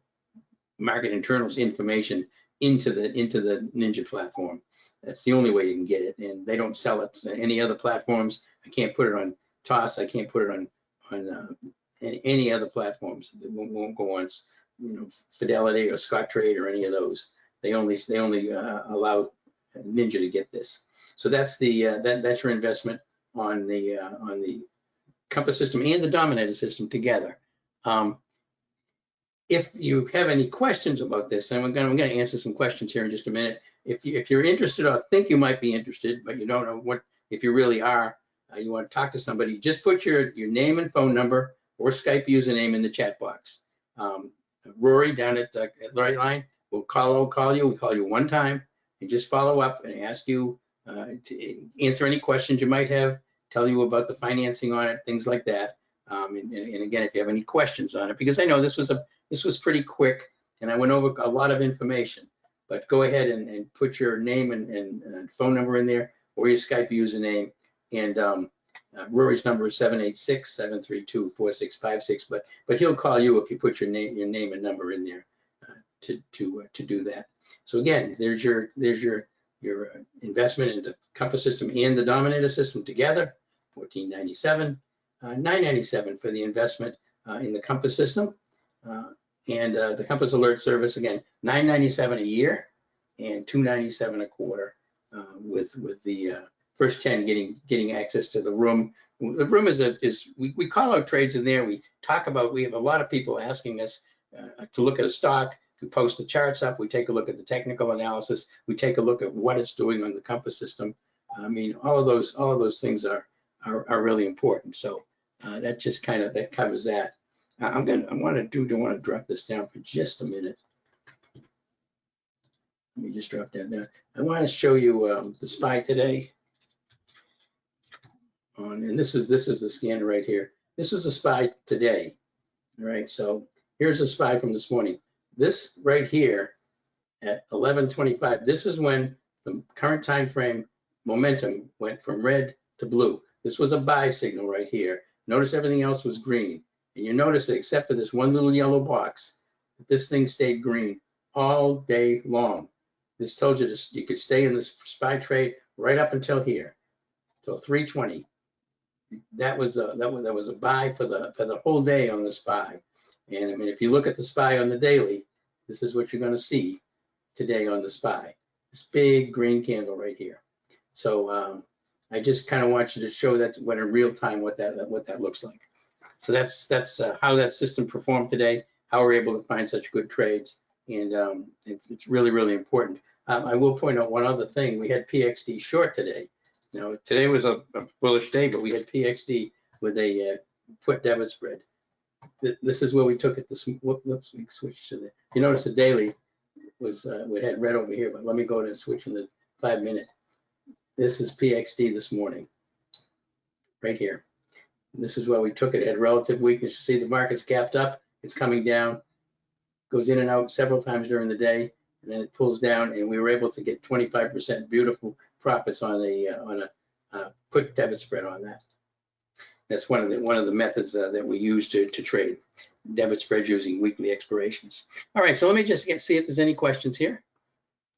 market internals information into the Ninja platform. That's the only way you can get it, and they don't sell it to any other platforms. I can't put it on TOS. I can't put it on any other platforms. It won't go on, Fidelity or Scottrade or any of those. They only allow Ninja to get this. So that's that's your investment on the Compass system and the Dominator system together. If you have any questions about this, and I'm going to answer some questions here in just a minute. If you're interested or think you might be interested, but you don't know if you really are, you want to talk to somebody, just put your name and phone number or Skype username in the chat box. Rory down at the right line will call you. We'll call you one time and just follow up and ask you to answer any questions you might have, tell you about the financing on it, things like that. And again, if you have any questions on it, because I know this was pretty quick and I went over a lot of information, but go ahead and put your name and phone number in there or your Skype username. And Rory's number is 786-732-4656, but he'll call you if you put your name and number in there to do that. So again, there's your investment in the Compass system and the Dominator system together, $14.97, $9.97 for the investment in the Compass system, and the Compass Alert Service, again, $9.97 a year and $2.97 a quarter, with the first 10 getting access to the room. The room we call out trades in there. We talk about, we have a lot of people asking us to look at a stock. We post the charts up. We take a look at the technical analysis. We take a look at what it's doing on the Compass system. I mean, all of those things are really important. So that just that covers that. I want to drop this down for just a minute. Let me just drop that down. I want to show you the SPY today. And this is the scanner right here. This is a SPY today. All right, so here's a SPY from this morning. This right here at 11:25. This is when the current time frame momentum went from red to blue. This was a buy signal right here. Notice everything else was green, and you notice that except for this one little yellow box, this thing stayed green all day long. This told you you could stay in this SPY trade right up until here, till 3:20. That was a buy for the whole day on the SPY. And I mean, if you look at the SPY on the daily, this is what you're going to see today on the SPY. This big green candle right here. So I just kind of want you to show that what in real time what that looks like. So that's how that system performed today, how we're able to find such good trades, and it's really, really important. I will point out one other thing. We had PXD short today. Now today was a bullish day, but we had PXD with a put debit spread. This is where we took it. Whoops, we switched to the. You notice the daily was we had red over here, but let me go to switch in the 5 minute. This is PXD this morning, right here. And this is where we took it. It had relative weakness. You see the market's gapped up. It's coming down, goes in and out several times during the day, and then it pulls down. And we were able to get 25% beautiful profits on a put debit spread on that. That's one of the methods that we use to trade debit spreads using weekly expirations. All right, so let me just see if there's any questions here.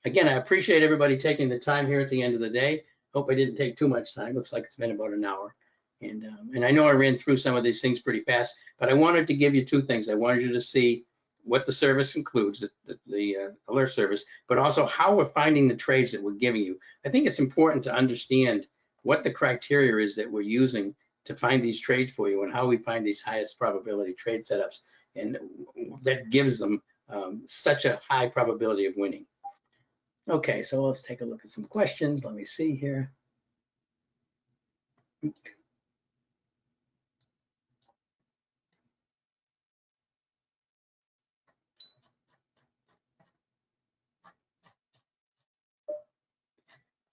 Again, I appreciate everybody taking the time here at the end of the day. Hope I didn't take too much time. Looks like it's been about an hour. And I know I ran through some of these things pretty fast, but I wanted to give you two things. I wanted you to see what the service includes, the alert service, but also how we're finding the trades that we're giving you. I think it's important to understand what the criteria is that we're using to find these trades for you and how we find these highest probability trade setups. And that gives them such a high probability of winning. Okay, so let's take a look at some questions. Let me see here.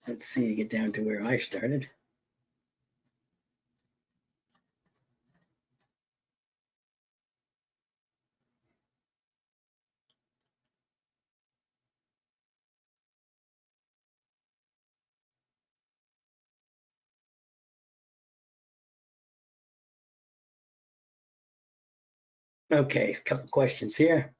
Let's see, get down to where I started. Okay, a couple questions here.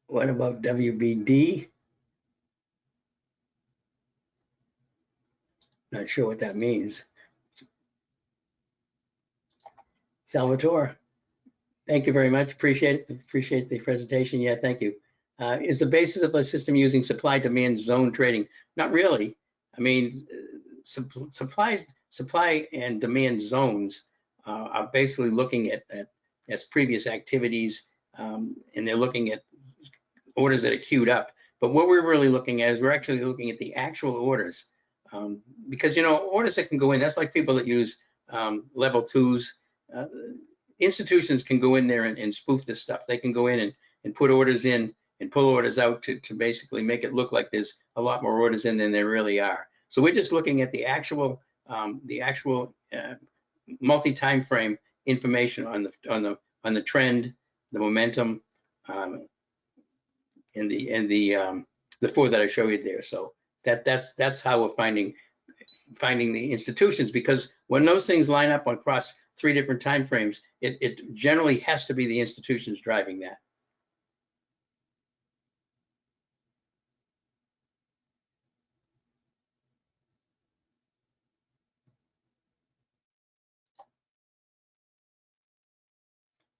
What about WBD? Not sure what that means. Salvatore, thank you very much. Appreciate the presentation. Yeah, thank you. Is the basis of the system using supply-demand zone trading? Not really. I mean, supply and demand zones are basically looking at as previous activities, and they're looking at orders that are queued up. But what we're really looking at is we're actually looking at the actual orders, because orders that can go in. That's like people that use level twos. Institutions can go in there and spoof this stuff. They can go in and put orders in and pull orders out to basically make it look like there's a lot more orders in than there really are. So we're just looking at the actual multi-time frame information on the trend, the momentum, and the four that I showed you there. So that's how we're finding the institutions, because when those things line up across 3 different time frames, it generally has to be the institutions driving that.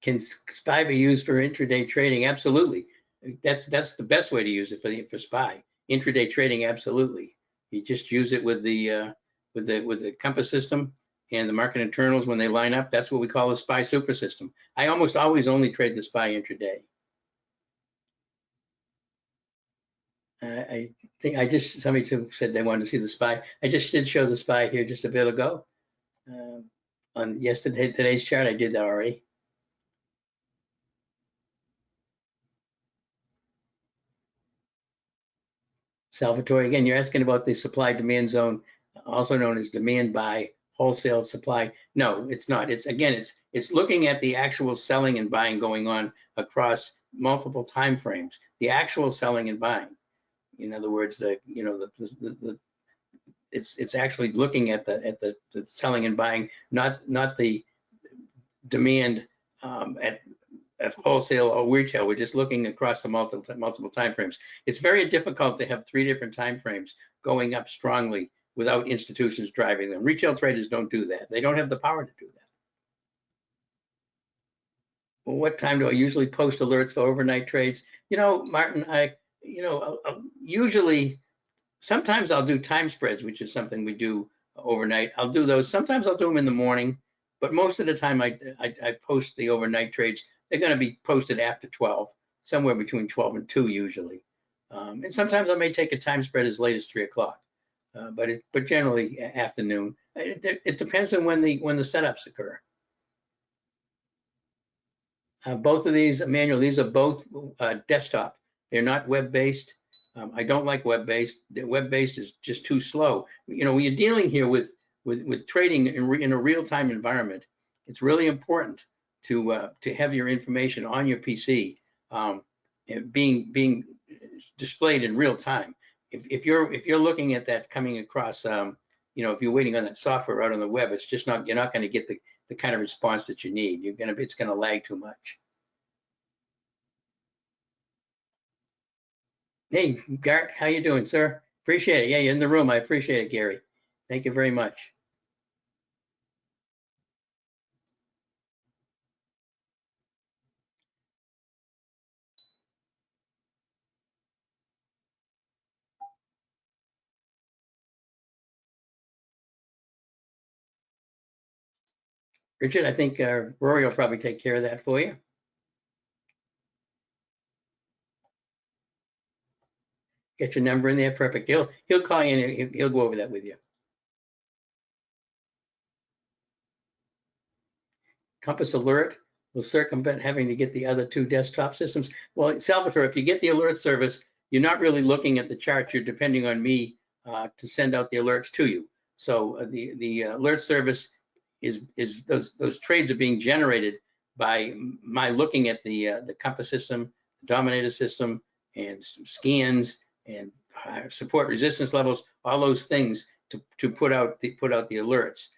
Can SPY be used for intraday trading? Absolutely. That's the best way to use it for SPY. Intraday trading, absolutely. You just use it with the compass system and the market internals when they line up. That's what we call a SPY super system. I almost always only trade the SPY intraday. I think somebody said they wanted to see the SPY. I just did show the SPY here just a bit ago. On today's chart, I did that already. Salvatore, again, you're asking about the supply demand zone, also known as demand by wholesale supply. No, it's not. It's looking at the actual selling and buying going on across multiple time frames. The actual selling and buying. In other words, it's actually looking at the selling and buying, not the demand at wholesale or retail. We're just looking across the multiple time frames. It's very difficult to have 3 different time frames going up strongly without institutions driving them. Retail traders don't do that. They don't have the power to do that. Well, what time do I usually post alerts for overnight trades? Martin, usually, sometimes I'll do time spreads, which is something we do overnight. I'll do those. Sometimes I'll do them in the morning, but most of the time I post the overnight trades. They're going to be posted after 12, somewhere between 12 and 2 usually. And sometimes I may take a time spread as late as 3 o'clock, but generally afternoon. It depends on when the setups occur. Both of these, Emmanuel, these are both desktop. They're not web-based. I don't like web-based. Web-based is just too slow. When you're dealing here with trading in a real-time environment, it's really important to have your information on your PC being displayed in real time. If you're looking at that coming across, if you're waiting on that software out on the web, it's just not, you're not going to get the kind of response that you need. It's going to lag too much. Hey, Gart, how you doing, sir? Appreciate it. Yeah, you're in the room. I appreciate it, Gary. Thank you very much. Richard, I think Rory will probably take care of that for you. Get your number in there, perfect. He'll call you and he'll go over that with you. Compass Alert will circumvent having to get the other two desktop systems. Well, Salvatore, if you get the alert service, you're not really looking at the chart. You're depending on me to send out the alerts to you. So the alert service is those trades are being generated by my looking at the Compass system, the Dominator system, and some scans and support resistance levels, all those things to put out the alerts.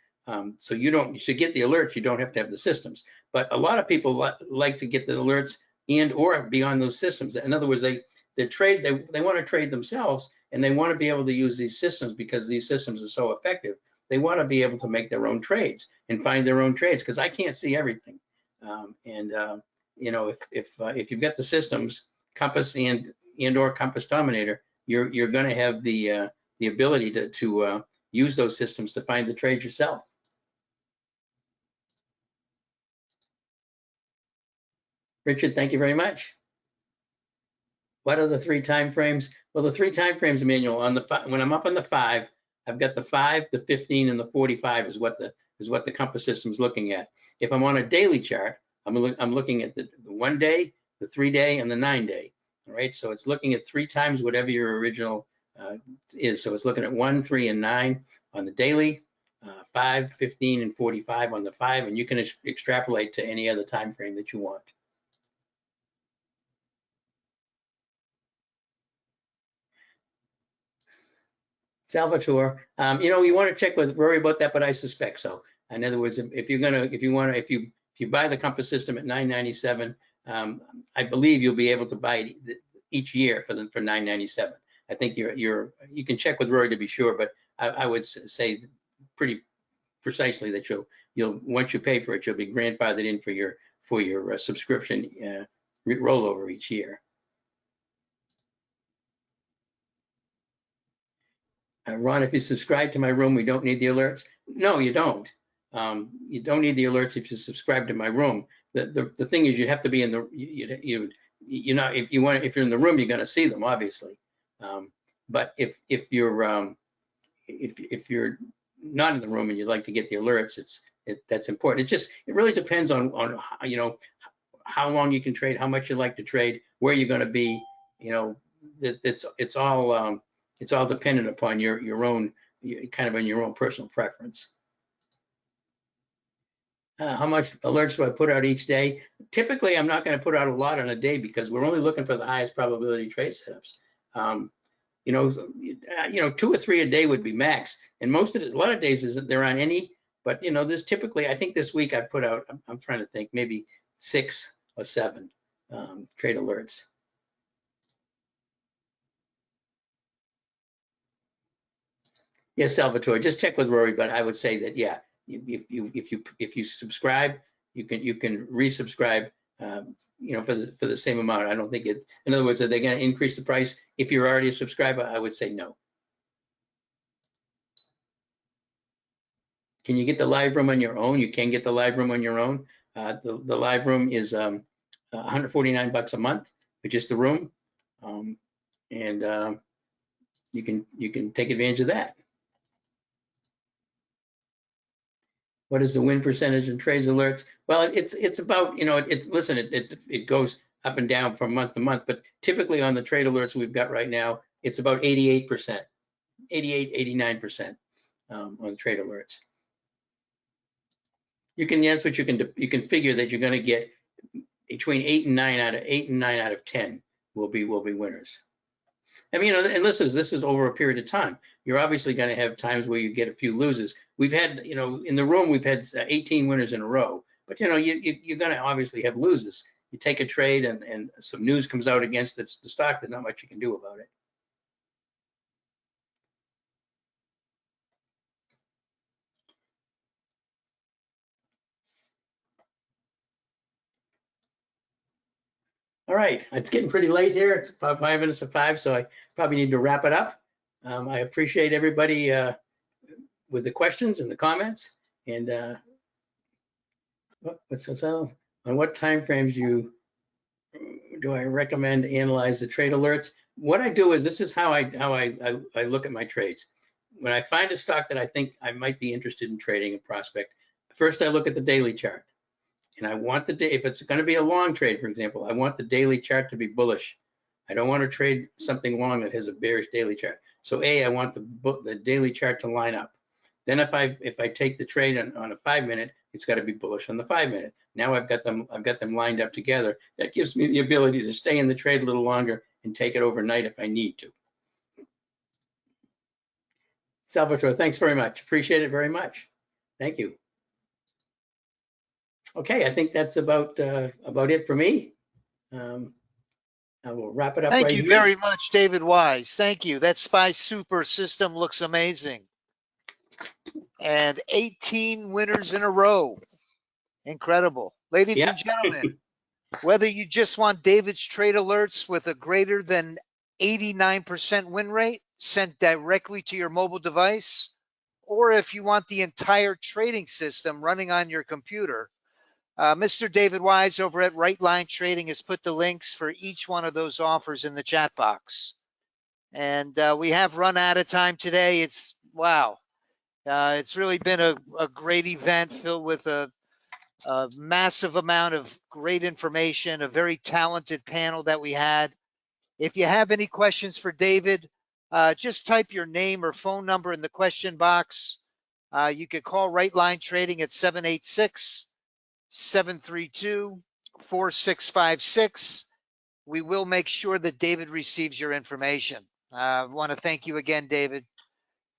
So to get the alerts, you don't have to have the systems. But a lot of people like to get the alerts and or be on those systems. In other words, they want to trade themselves, and they want to be able to use these systems because these systems are so effective. They want to be able to make their own trades and find their own trades because I can't see everything. You know, if you've got the systems, Compass and or Compass Dominator, you're going to have the ability to use those systems to find the trade yourself. Richard, thank you very much. What are the 3 time frames? Well, the 3 time frames, Emmanuel, when I'm up on the 5, I've got the 5, the 15, and the 45 is what the Compass system is looking at. If I'm on a daily chart, I'm looking at the 1 day, the 3 day, and the 9 day. All right, so it's looking at 3 times whatever your original is. So it's looking at 1, 3, and 9 on the daily, 5, 15, and 45 on the 5, and you can extrapolate to any other time frame that you want. Salvatore, you know, you want to check with Rory about that, but I suspect so. In other words, if you buy the Compass system at $997, I believe you'll be able to buy it each year for $997. I think you can check with Rory to be sure, but I would say pretty precisely that you'll once you pay for it, you'll be grandfathered in for your subscription rollover each year. Ron, if you subscribe to my room, we don't need the alerts. No, you don't. You don't need the alerts if you subscribe to my room. The thing is, you have to be in the you know if you're in the room, you're going to see them, obviously. But if you're not in the room and you'd like to get the alerts, that's important. It really depends on you know how long you can trade, how much you like to trade, where you're going to be. You know, it's all dependent upon your own kind of on your own personal preference. How much alerts do I put out each day? Typically, I'm not going to put out a lot on a day because we're only looking for the highest probability trade setups. You know, 2 or 3 a day would be max. And a lot of days they're on any, but you know, there's typically, I think this week I put out, I'm trying to think, maybe 6 or 7 trade alerts. Yes, Salvatore, just check with Rory, but I would say that, yeah, if you subscribe, you can resubscribe, you know, for the same amount. I don't think it. In other words, are they going to increase the price if you're already a subscriber? I would say no. Can you get the live room on your own? You can get the live room on your own. The live room is $149 a month for just the room, and you can take advantage of that. What is the win percentage in trades alerts? Well, it's about, you know, listen, it goes up and down from month to month, but typically on the trade alerts we've got right now, it's about 88%, 89% on the trade alerts. That's what you can figure that you're going to get between 8 and 9 out of 10 will be winners. I mean, you know, and this is over a period of time. You're obviously going to have times where you get a few losers. We've had, you know, in the room we've had 18 winners in a row, but you know, you're going to obviously have losers. You take a trade and some news comes out against the stock, there's not much you can do about it. All right, it's getting pretty late here. It's about 5 minutes to 5, so I probably need to wrap it up. I appreciate everybody with the questions and the comments. And on what time frames do I recommend analyze the trade alerts? what I do is, this is how I look at my trades. When I find a stock that I think I might be interested in trading, a prospect, first I look at the daily chart. And I want the day, if it's going to be a long trade, for example, I want the daily chart to be bullish. I don't want to trade something long that has a bearish daily chart. So I want the daily chart to line up. Then if I take the trade on a 5-minute, it's got to be bullish on the 5-minute. Now I've got them lined up together. That gives me the ability to stay in the trade a little longer and take it overnight if I need to. Salvatore, thanks very much. Appreciate it very much. Thank you. Okay, I think that's about it for me. I will wrap it up Thank right you here. very much, David Wyse. Thank you. That SPY Super system looks amazing. And 18 winners in a row. Incredible. Ladies and gentlemen, whether you just want David's trade alerts with a greater than 89% win rate sent directly to your mobile device, or if you want the entire trading system running on your computer, Mr. David Wyse over at Right Line Trading has put the links for each one of those offers in the chat box. And we have run out of time today. It's wow. It's really been a great event filled with a massive amount of great information, a very talented panel that we had. If you have any questions for David, just type your name or phone number in the question box. You could call Right Line Trading at 786-732-4656. We will make sure that David receives your information. I want to thank you again, David.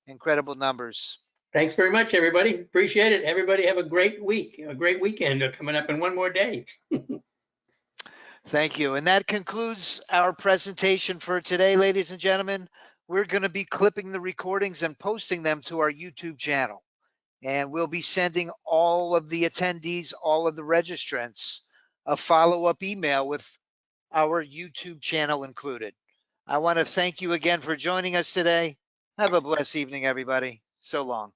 Incredible numbers. Thanks very much, everybody. Appreciate it. Everybody have a great week, a great weekend coming up in one more day. Thank you. And that concludes our presentation for today, ladies and gentlemen. We're going to be clipping the recordings and posting them to our YouTube channel. And we'll be sending all of the attendees, all of the registrants, a follow-up email with our YouTube channel included. I want to thank you again for joining us today. Have a blessed evening, everybody. So long.